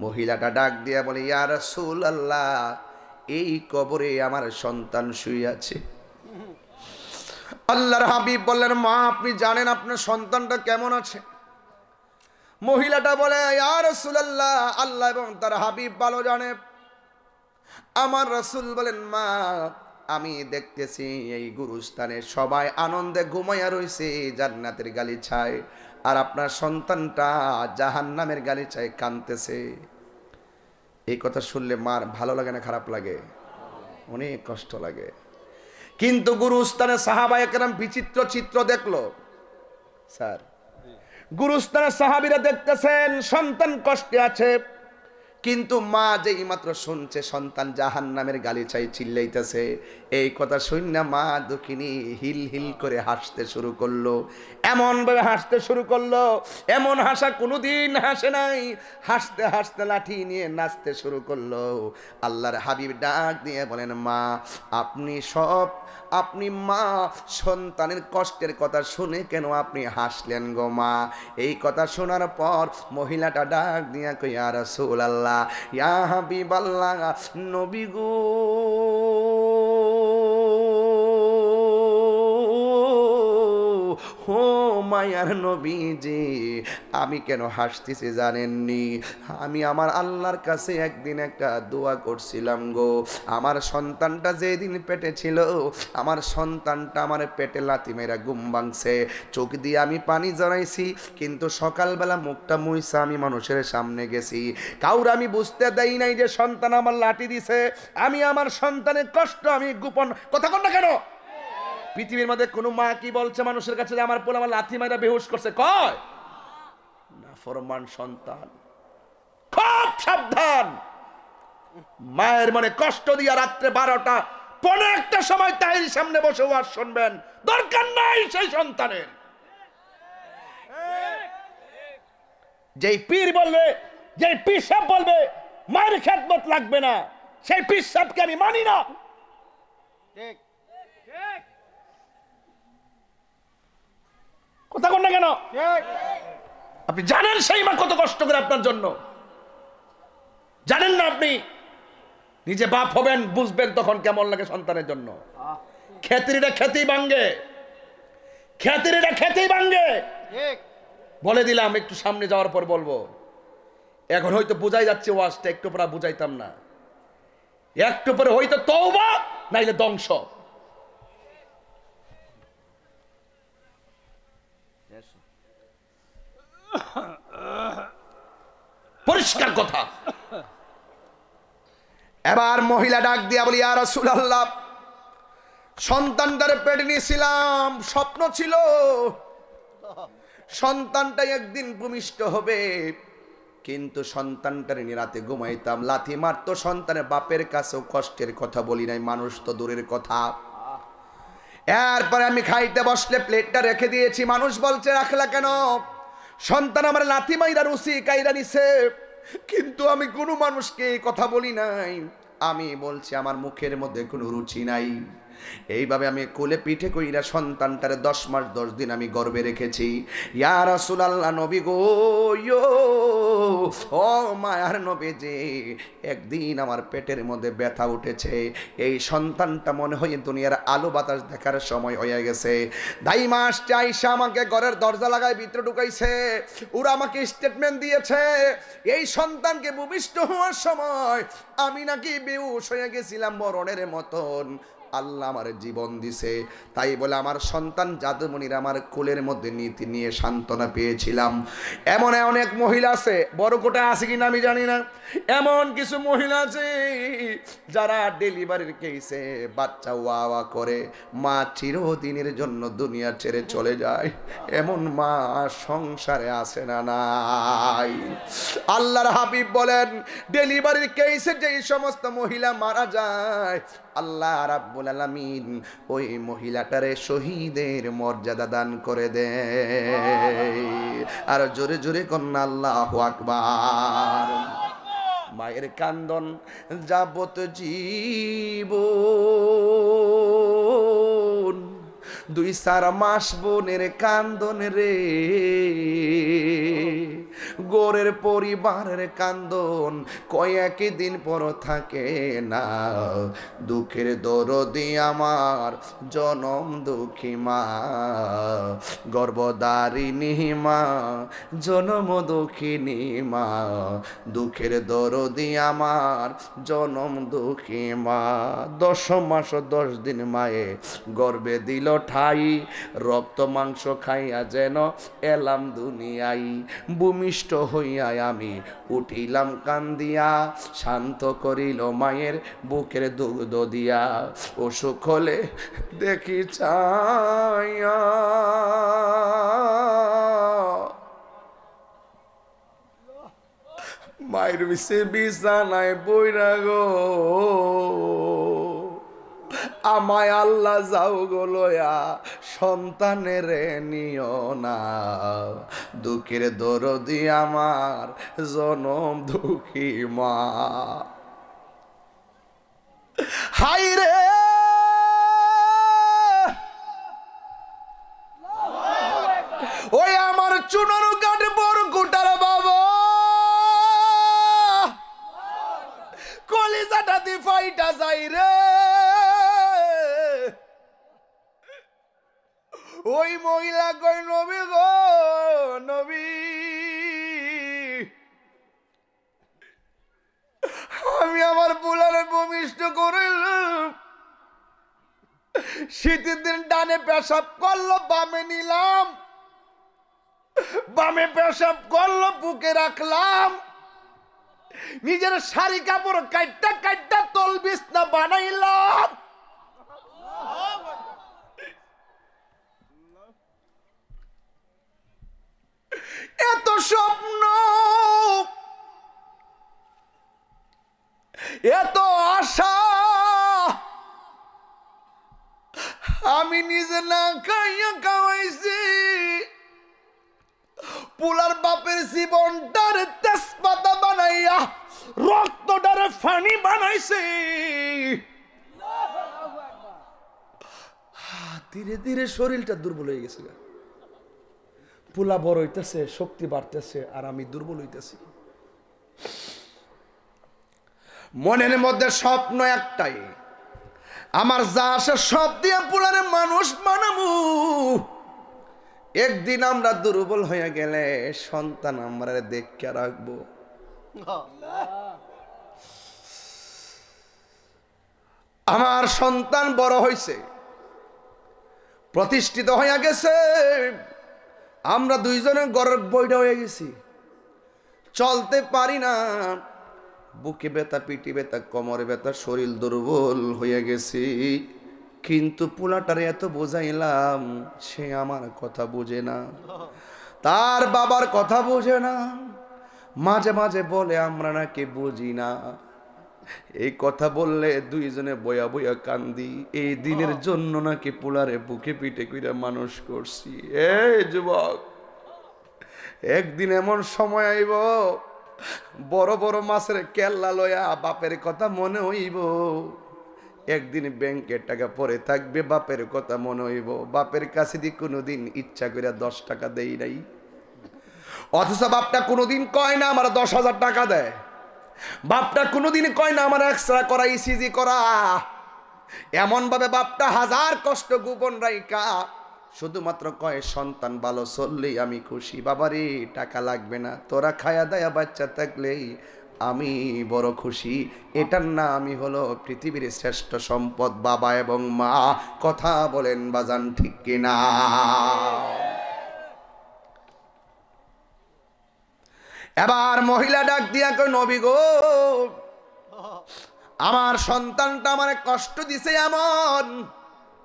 মহিলাটা ডাক দিয়া বলে, ইয়া রাসূলুল্লাহ, এই কবরে আমার সন্তান শুয়ে আছে। আল্লাহর হাবিব বললেন, মা আপনি জানেন আপনার সন্তানটা কেমন আছে? মহিলাটা বলে, ইয়া রাসূলুল্লাহ, আল্লাহ এবং তার হাবিব ভালো জানে। আমার রাসূল বলেন, মা আমি দেখতেছি এই গুরুস্থানে সবাই আনন্দে ঘুমাইয়া রইছে জান্নাতের গালিচায়, আর আপনার সন্তানটা জাহান্নামের গালিচায় কাঁদতেছে। এই কথা শুনলে মার ভালো লাগে না খারাপ লাগে? অনেক কষ্ট লাগে। কিন্তু গুরুস্থানে সাহাবায়ে কেরাম বিচিত্র চিত্র দেখলো। স্যার, গুরুস্থানে সাহাবীরা দেখতেছেন সন্তান কষ্টে আছে, কিন্তু মা যেই মাত্র শুনছে সন্তান জাহান্নামের গালিচায় চিল্লাইতেছে, এই কথা শুনে মা দুঃখিনী হিল হিল করে হাসতে শুরু করলো। এমন ভাবে হাসতে শুরু করলো, এমন হাসা কোনোদিন হাসে নাই। হাসতে হাসতে লাঠি নিয়ে নাচতে শুরু করলো। আল্লাহর হাবিব ডাক দিয়ে বলেন, মা আপনি মা সন্তানের কষ্টের কথা শুনে কেন আপনি হাসলেন গো মা? এই কথা শোনার পর মহিলাটা ডাক দিয়া কই, ইয়া রাসূলুল্লাহ, ইয়া হাবিবাল্লাহ, নবী গো, ও মায়ার নবীজি, আমি কেন হাসতেছি জানেননি? আমি আমার আল্লাহর কাছে একদিন একটা দোয়া করছিলাম গো। আমার সন্তানটা যেদিন পেটে ছিল, আমার সন্তানটা আমার পেটে লাথি মেরা ঘুম ভাঙছে, চোখ দিয়ে আমি পানি জড়াইছি, কিন্তু সকালবেলা মুখটা মুইসা আমি মানুষের সামনে গেছি, কাউর আমি বুঝতে দেই নাই যে সন্তান আমার লাঠি দিছে। আমি আমার সন্তানের কষ্ট আমি গোপন কথা কন না কেন? পৃথিবীর মধ্যে কোন মা কি বলছে মানুষের কাছে যে আমার পোলা আমার লাথি মাইরা বেহুশ করছে? কয় না। ফরমান সন্তান খুব সাবধান। মায়ের মনে কষ্ট দিয়া রাত্রে 12টা 15টা সময় তাইর সামনে বসে ওয়াজ শুনবেন, দরকার নাই সেই সন্তানের। যেই পীর বলবে, যেই পীর সাহেব বলবে মায়ের খেদমত লাগবে না, সেই পীর সাহেবকে আমি মানি না। ঠিক ঠিক কথা কন না কেন? আপনি জানেন সেই মা কত কষ্ট করে আপনার জন্য? জানেন না? আপনি নিজে বাপ হবেন, বুঝবেন তখন কেমন লাগে সন্তানের জন্য। খ্যাতিটা খেতেই ভাঙ্গে, খ্যাতিটা খেতেই ভাঙ্গে। বলে দিলাম, একটু সামনে যাওয়ার পর বলবো। এখন হয়তো বুঝাই যাচ্ছে ওয়াজটা, একটু পরে বুঝাইতাম না, একটু পরে হয়তো তওবা নাইলে ধ্বংস। পরিষ্কার কথা। এবার মহিলা ডাক দিয়া বলি, ইয়া রাসূলুল্লাহ, সন্তানটারে পেটে নিয়েছিলাম, স্বপ্ন ছিল সন্তানটা একদিন ভূমিষ্ঠ হবে, কিন্তু সন্তানটারে নিয়ে রাতে ঘুমাইতাম, লাথি মারতো সন্তানের বাপের কাছেও কষ্টের কথা বলি নাই, মানুষ তো দূরের কথা। এরপরে আমি খাইতে বসলে প্লেটটা রেখে দিয়েছি, মানুষ বলছে রাখলা কেন? সন্তান আমার লাথি মাইরা রুচি কাইরা নিছে, কিন্তু আমি কোনো মানুষকে কথা বলি নাই। আমি বলছি আমার মুখের মধ্যে কোনো রুচি নাই। এইভাবে আমি কোলে পিঠে কইরা সন্তানটারে 10 মাস 10 দিন আমি গর্ভে রেখেছি। ইয়া রাসূলুল্লাহ, নবী গো, ও মায়ার নবীজি, একদিন আমার পেটের মধ্যে ব্যথা উঠেছে, এই সন্তানটা মনে হয় দুনিয়ার আলো বাতাস দেখার সময় হয়ে গেছে। দাই মাস চাইসা আমাকে ঘরের দরজা লাগায় ভিতরে ঢুকাইছে, ওরা আমাকে স্টেটমেন্ট দিয়েছে এই সন্তানকে ভূমিষ্ঠ হওয়ার সময় আমি নাকি বেহুশ হয়ে গেছিলাম মরণের মতন। আল্লাহ আমার জীবন দিছে, তাই বলে আমার সন্তান জাদুমণির আমার কোলের মধ্যে নীতি নিয়ে সান্ত্বনা পেয়েছিলাম। এমন অনেক মহিলা আছে, বড় কোটা আছে কিনা আমি জানি না, এমন কিছু মহিলা আছে যারা ডেলিভারির কেসে বাচ্চা ওয়া করে মা চিরদিনের জন্য দুনিয়া ছেড়ে চলে যায়। এমন মা সংসারে আসে না নাই? আল্লাহর হাবিব বলেন ডেলিভারির কেসে যেই সমস্ত মহিলা মারা যায়, আল্লাহ রাব্বুল আলামিন ওই মহিলাটারে শহীদের মর্যাদা দান করে দেয়। আর জোরে জোরে কন্যা আল্লাহু আকবার। মায়ের কান্দন যাবত জীবন, 2-4 মাস বোনের কান্দন রে, গোরের পরিবারের কান্দন কয়েক দিন পর থাকে না। দুঃখের দরদি আমার জনম দুঃখী মা, গর্ভধারিণী মা, জনম দুঃখিনী মা, দুঃখের দরদি আমার জনম দুঃখী মা। 10 মাস 10 দিন মায়ে গর্বে দিল ঠাই, রক্ত মাংস খাইয়া যেন এলাম দুনিয়াই। ভূমিষ্ঠ হইয়া আমি উঠিলাম কান্দিয়া, শান্ত করিল মায়ের বুকের দুগ্ধ দিয়া। অসুখ হলে দেখি চাইয়া, মায়ের মিশে বিছানায় বইরা গো, আমায় আল্লাহ যাও গো লয়া সন্তানের নিও না। দুঃখের দরদি আমার জনম দুঃখী মা। হাই রে ওই আমার চুনার কাঠ বড় কোটার বাবা, কলিজাটা দি ফাইটা যাই রে। ওই মহিলা কই নবী গো নবী, আমি আমার বুলারে ভূমিষ্ঠ করিলাম, শীতের দিন ডানে পেশাব করলো, বামে নিলাম, বামে পেশাব করলো, বুকে রাখলাম, নিজের শাড়ি কাপড় কাইটা কাইটা তল বিছনা বানাইলাম। এত স্বপ্ন, এত আশা, আমি নিজে না খাইয়া খাওয়াইছি, পোলার বাপের জীবনটার তেজপাতা বানাইয়া রক্তটারে ফানি বানাইছে। ধীরে ধীরে শরীরটা দুর্বল হয়ে গেছে, পোলা বড় হইতেছে, শক্তি বাড়তেছে, আর আমি দুর্বল হইতেছি। মনের মধ্যে স্বপ্ন একটাই, আমার যা আসে সব দিয়ে পোলারে মানুষ বানাবো। একদিন আমরা দুর্বল হয়ে গেলে সন্তান আমরা দেখে রাখবো। আমার সন্তান বড় হয়েছে, প্রতিষ্ঠিত হয়ে গেছে, আমরা দুইজনে গর্ব বইটা হয়ে গেছি, চলতে পারি না, বুকে ব্যথা, পিঠে ব্যথা, কোমরে ব্যথা, শরীর দুর্বল হয়ে গেছি। কিন্তু পোলাটারে এত বোঝাইলাম, সে আমার কথা বোঝে না, তার বাবার কথা বোঝে না। মাঝে মাঝে বলে আমরা নাকি বুঝি না। এই কথা বললে দুইজনে বয়া বয়া কান্দি। এই দিনের জন্য নাকি পোলারে বুকে পিঠে কইরা মানুষ করছি। এই যুবক, একদিন এমন সময় আইব, বড় বড় মাছের কেল্লা লয়া বাপের কথা মনে হইব। একদিন ব্যাংকের টাকা পরে থাকবে, বাপের কথা মনে হইব। বাপের কাছে দিয়ে কোনোদিন ইচ্ছা করে 10 টাকা দেই নাই, অথচ বাপটা কোনোদিন কয় না আমার 10,000 টাকা দেয়। বাপটা কোনোদিন কয় না আমার এক্সরা করা, ইসিজি করা। এমন ভাবে বাপটা হাজার কষ্ট গোপন রাইকা শুধুমাত্র কয় সন্তান ভালো চললেই আমি খুশি। বাবারে টাকা লাগবে না, তোরা খায়া দায়া বাচ্চা থাকলেই আমি বড় খুশি। এটার নামই হলো পৃথিবীর শ্রেষ্ঠ সম্পদ বাবা এবং মা। কথা বলেন বাজান, ঠিক কিনা? এবার মহিলা ডাক দিয়া কই, নবী গো, আমার সন্তানটা আমারে কষ্ট দিছে এমন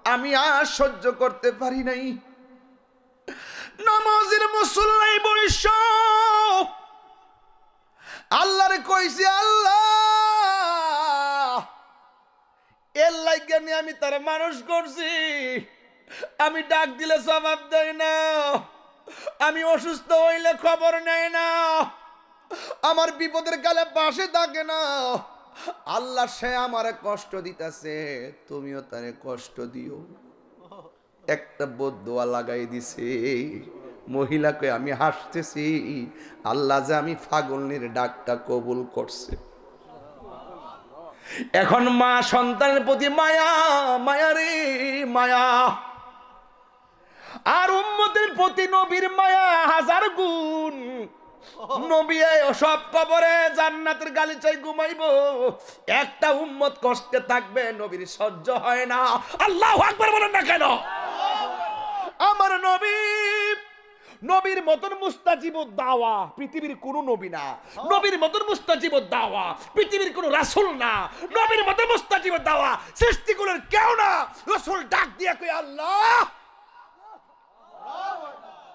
আমি আর সহ্য করতে পারি নাই। নামাজের মুসল্লাই বলিস, আল্লাহরে কইছি, আল্লাহ এর লাইগা নিয়ে আমি তার মানুষ করছি, আমি ডাক দিলে জবাব দেয় না, আমি অসুস্থ হইলে খবর নেয় না, আমার বিপদের কালে পাশে থাকে না। আল্লাহ সে আমারে কষ্ট দিতেছে, তুমিও তারে কষ্ট দিও। একটা বদদুয়া লাগাই দিছে। মহিলাকে আমি হাসতেছি, আল্লাহ যে আমি ফাগলনির ডাকটা কবুল করছে। এখন মা সন্তানের প্রতি মায়া, মায়া রে মায়া। আর উম্মতের প্রতি নবীর মায়া হাজার গুণ। নবী সব কবরে জান্নাতের গালিচায় ঘুমাইবো, একটা উম্মত কষ্টে থাকবে, নবীর সহ্য হয় না। আল্লাহু আকবার বলেন না কেন? আমার নবী, নবীর মতন মুস্তাজিব দাওয়া পৃথিবীর কোন নবী না, নবীর মতন মুস্তাজিব দাওয়া পৃথিবীর কোন রাসূল না, নবীর মতন মুস্তাজিব দাওয়া সৃষ্টিকুলের কেউ না। রাসূল ডাক দিয়া কই, আল্লাহ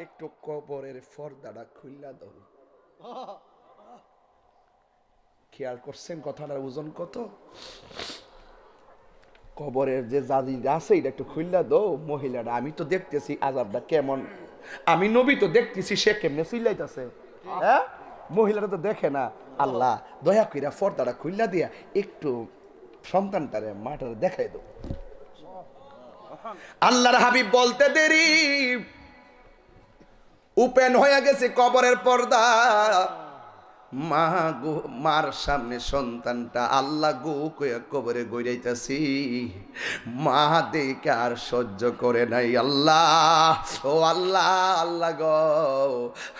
একটু কবরের পর্দাটা খুইলা দাও। খেয়াল করছেন কথাটার ওজন কত? কবরের যে জাজি আছে এটা একটু খুইলা দাও। মহিলাটা, আমি তো দেখতেছি আযাবটা কেমন, আমি নবী তো দেখতেছি সে কেমনে চিল্লাইতেছে, হ্যাঁ? মহিলাটা তো দেখে না। আল্লাহ দয়া কইরা পর্দাটা খুইলা দিয়া একটু সন্তানটারে মাটারে দেখাই দাও। আল্লাহর হাবিব বলতে দেরি, ওপেন হয়ে গেছে কবরের পর্দা। মা গো, মার সামনে সন্তানটা আল্লাহ গো কইয়া কবরে গইরাইতাছি। মা দেখে আর সহ্য করে নাই। আল্লাহ, ও আল্লাহ, আল্লাহ গো,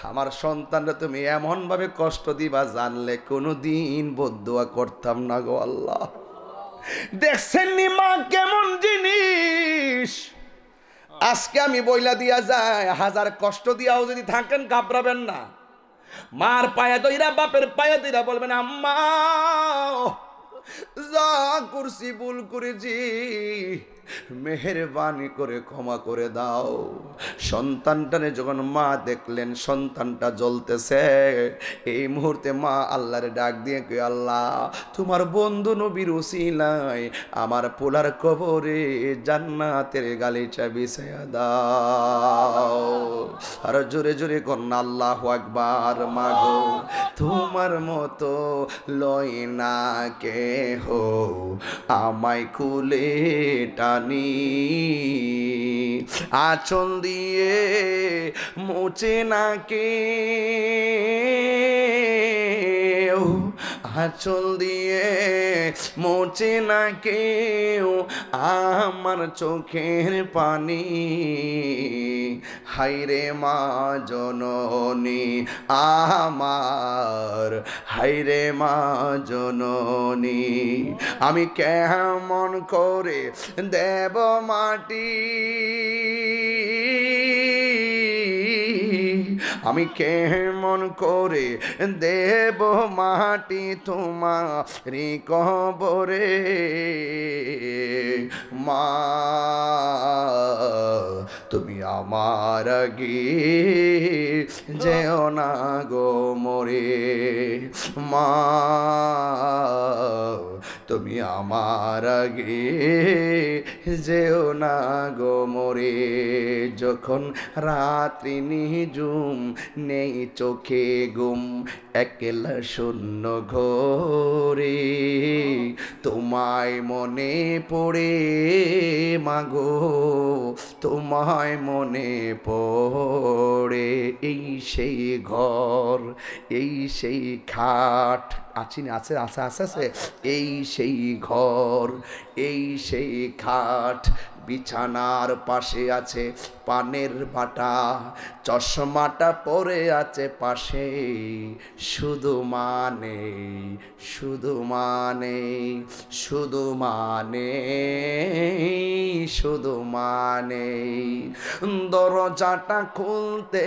আমার সন্তানরা তুমি এমন ভাবে কষ্ট দিবা জানলে কোনোদিন বদদুয়া করতাম না গো আল্লাহ। দেখছেন নি মা কেমন জিনিস? আজকে আমি বইলা দিয়া যায়, হাজার কষ্ট দিয়াও যদি থাকেন ঘাবড়াবেন না। মার পায়ে দইরা, বাপের পায়ে দইরা বলবেন, আম্মা যা করছি ভুল করেছি, মেহেরবানি করে ক্ষমা করে দাও। সন্তানটারে যখন মা দেখলেন সন্তানটা জ্বলতেছে, এই মুহূর্তে মা আল্লাহরে ডাক দিয়ে কই, আল্লাহ তোমার বন্ধু নবীর উসিলায় আমার পোলার কবরে জান্নাতের গালিচা বিছায়া দাও। আর জোরে জোরে কন্যা আল্লাহু আকবার। মাগো তোমার মতো লয় না কেহ আমায় কুলে টানি, আঁচল দিয়ে মোচে না কেউ, আঁচল দিয়ে মোচে না কেউ আমার চোখের পানি। হায়রে মা জননী আমার, হায়রে মা জননী, আমি কেমন করে দেব মাটি, আমি কেমন করে দেব মাটি তোমারি কবরে। মা তুমি আমার আগে যেও না গো মরে, মা তুমি আমার আগে যেও না গো মরে। যখন রাত্রি নিঝুম নেই চোখে ঘুম, একলা শূন্য ঘরে তোমায় মনে পড়ে মাগো, তোমায় মনে পড়ে। এই সেই ঘর, এই সেই খাট, আছে আছে আছে আছে আছে, এই সেই ঘর, এই সেই খাট, বিছানার পাশে আছে পানের বাটা, চশমাটা পরে আছে পাশে, শুধু মানে শুধু মানে শুধু মানে শুধু মানে দরজাটা খুলতে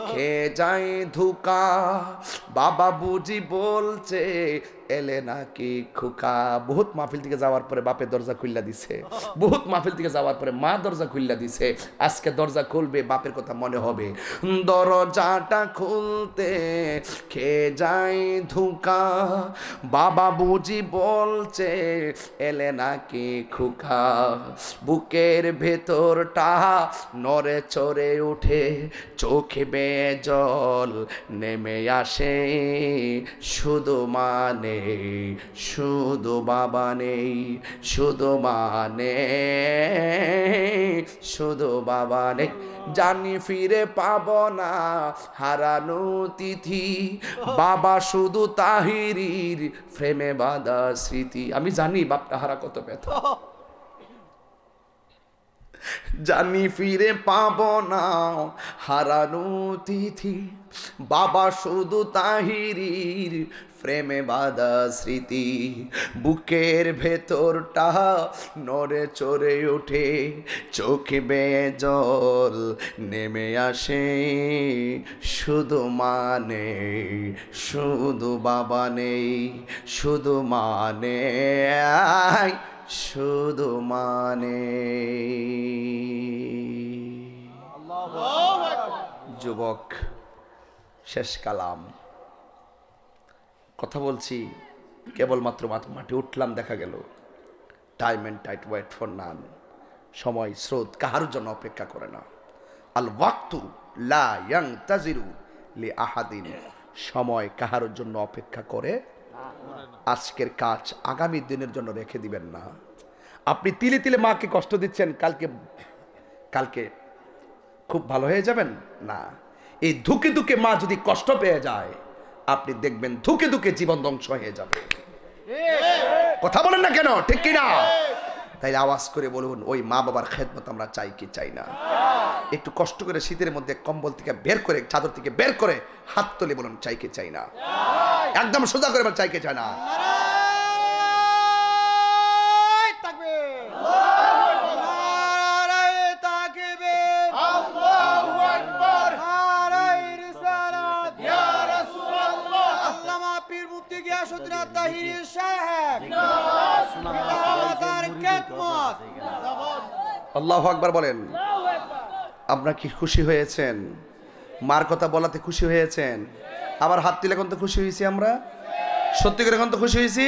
খেয়ে যায় ধোকা, বাবা বুঝি বলছে এলে নাকি খোকা। বহুত মাহফিল থেকে যাওয়ার পরে বাপে দরজা খুললা দিছে, বহুত মাহফিল থেকে যাওয়ার পরে মা দরজা খুললা দিছে, আজকে দরজা খুলবে বাপের কথা মনে হবে। দরজাটা খুলতে খেয়ে যায় ধোকা, বাবা বুঝি বলছে এলে নাকি খোকা। বুকের ভেতরটা নড়ে চড়ে উঠে, চোখে বেয়ে জল নেমে আসে, শুধু মানে শুধু বাবা নেই, শুধু মানে শুধু বাবা নেই। জানি ফিরে পাবো না হারানো তিথি, বাবা শুধু তাহিরির ফ্রেমে বাঁধা স্মৃতি। আমি জানি বাপটা হারা কত ব্যথা, জানি ফিরে পাবো না হারানো তিথি, বাবা শুধু তাহিরির ফ্রেমে বাঁধা স্মৃতি। বুকের ভেতরটা নড়ে চড়ে ওঠে, চোখে বেয়ে জল নেমে আসে, শুধু মানে শুধু বাবা নেই, শুধু মানে শুধু মানে। যুবক, শেষ কালাম, কথা বলছি কেবলমাত্র মাঠে উঠলাম, দেখা গেল time and tide wait for none. সময় স্রোত কাহার জন্য অপেক্ষা করে না। আল ওয়াক্তু লা ইয়ানতাজিরু লি আহাদিন, সময় কাহার জন্য অপেক্ষা করে। আজকের কাজ আগামী দিনের জন্য রেখে দিবেন না। আপনি তিলে তিলে মাকে কষ্ট দিচ্ছেন, কালকে খুব ভালো হয়ে যাবেন না। এই ধুকে ধুকে মা যদি কষ্ট পেয়ে যায়, আপনি দেখবেন ধুকে ধুকে জীবন ধ্বংস হয়ে যাবে। কথা বলেন না কেন, ঠিক কিনা? তাই আওয়াজ করে বলুন, ওই মা বাবার খেদমত আমরা চাই কি চাই না? একটু কষ্ট করে শীতের মধ্যে কম্বল থেকে বের করে, চাদর থেকে বের করে হাত তুলে বলুন, চাই কি চাই না? একদম সোজা করে চাই কি চাই না? আল্লাহু আকবার বলেন। আপনারা কি খুশি হয়েছেন? মার কথা বলাতে খুশি হয়েছেন? আবার হাত তুলে এখন তো খুশি হয়েছি আমরা, সত্যি করে এখন তো খুশি হয়েছি।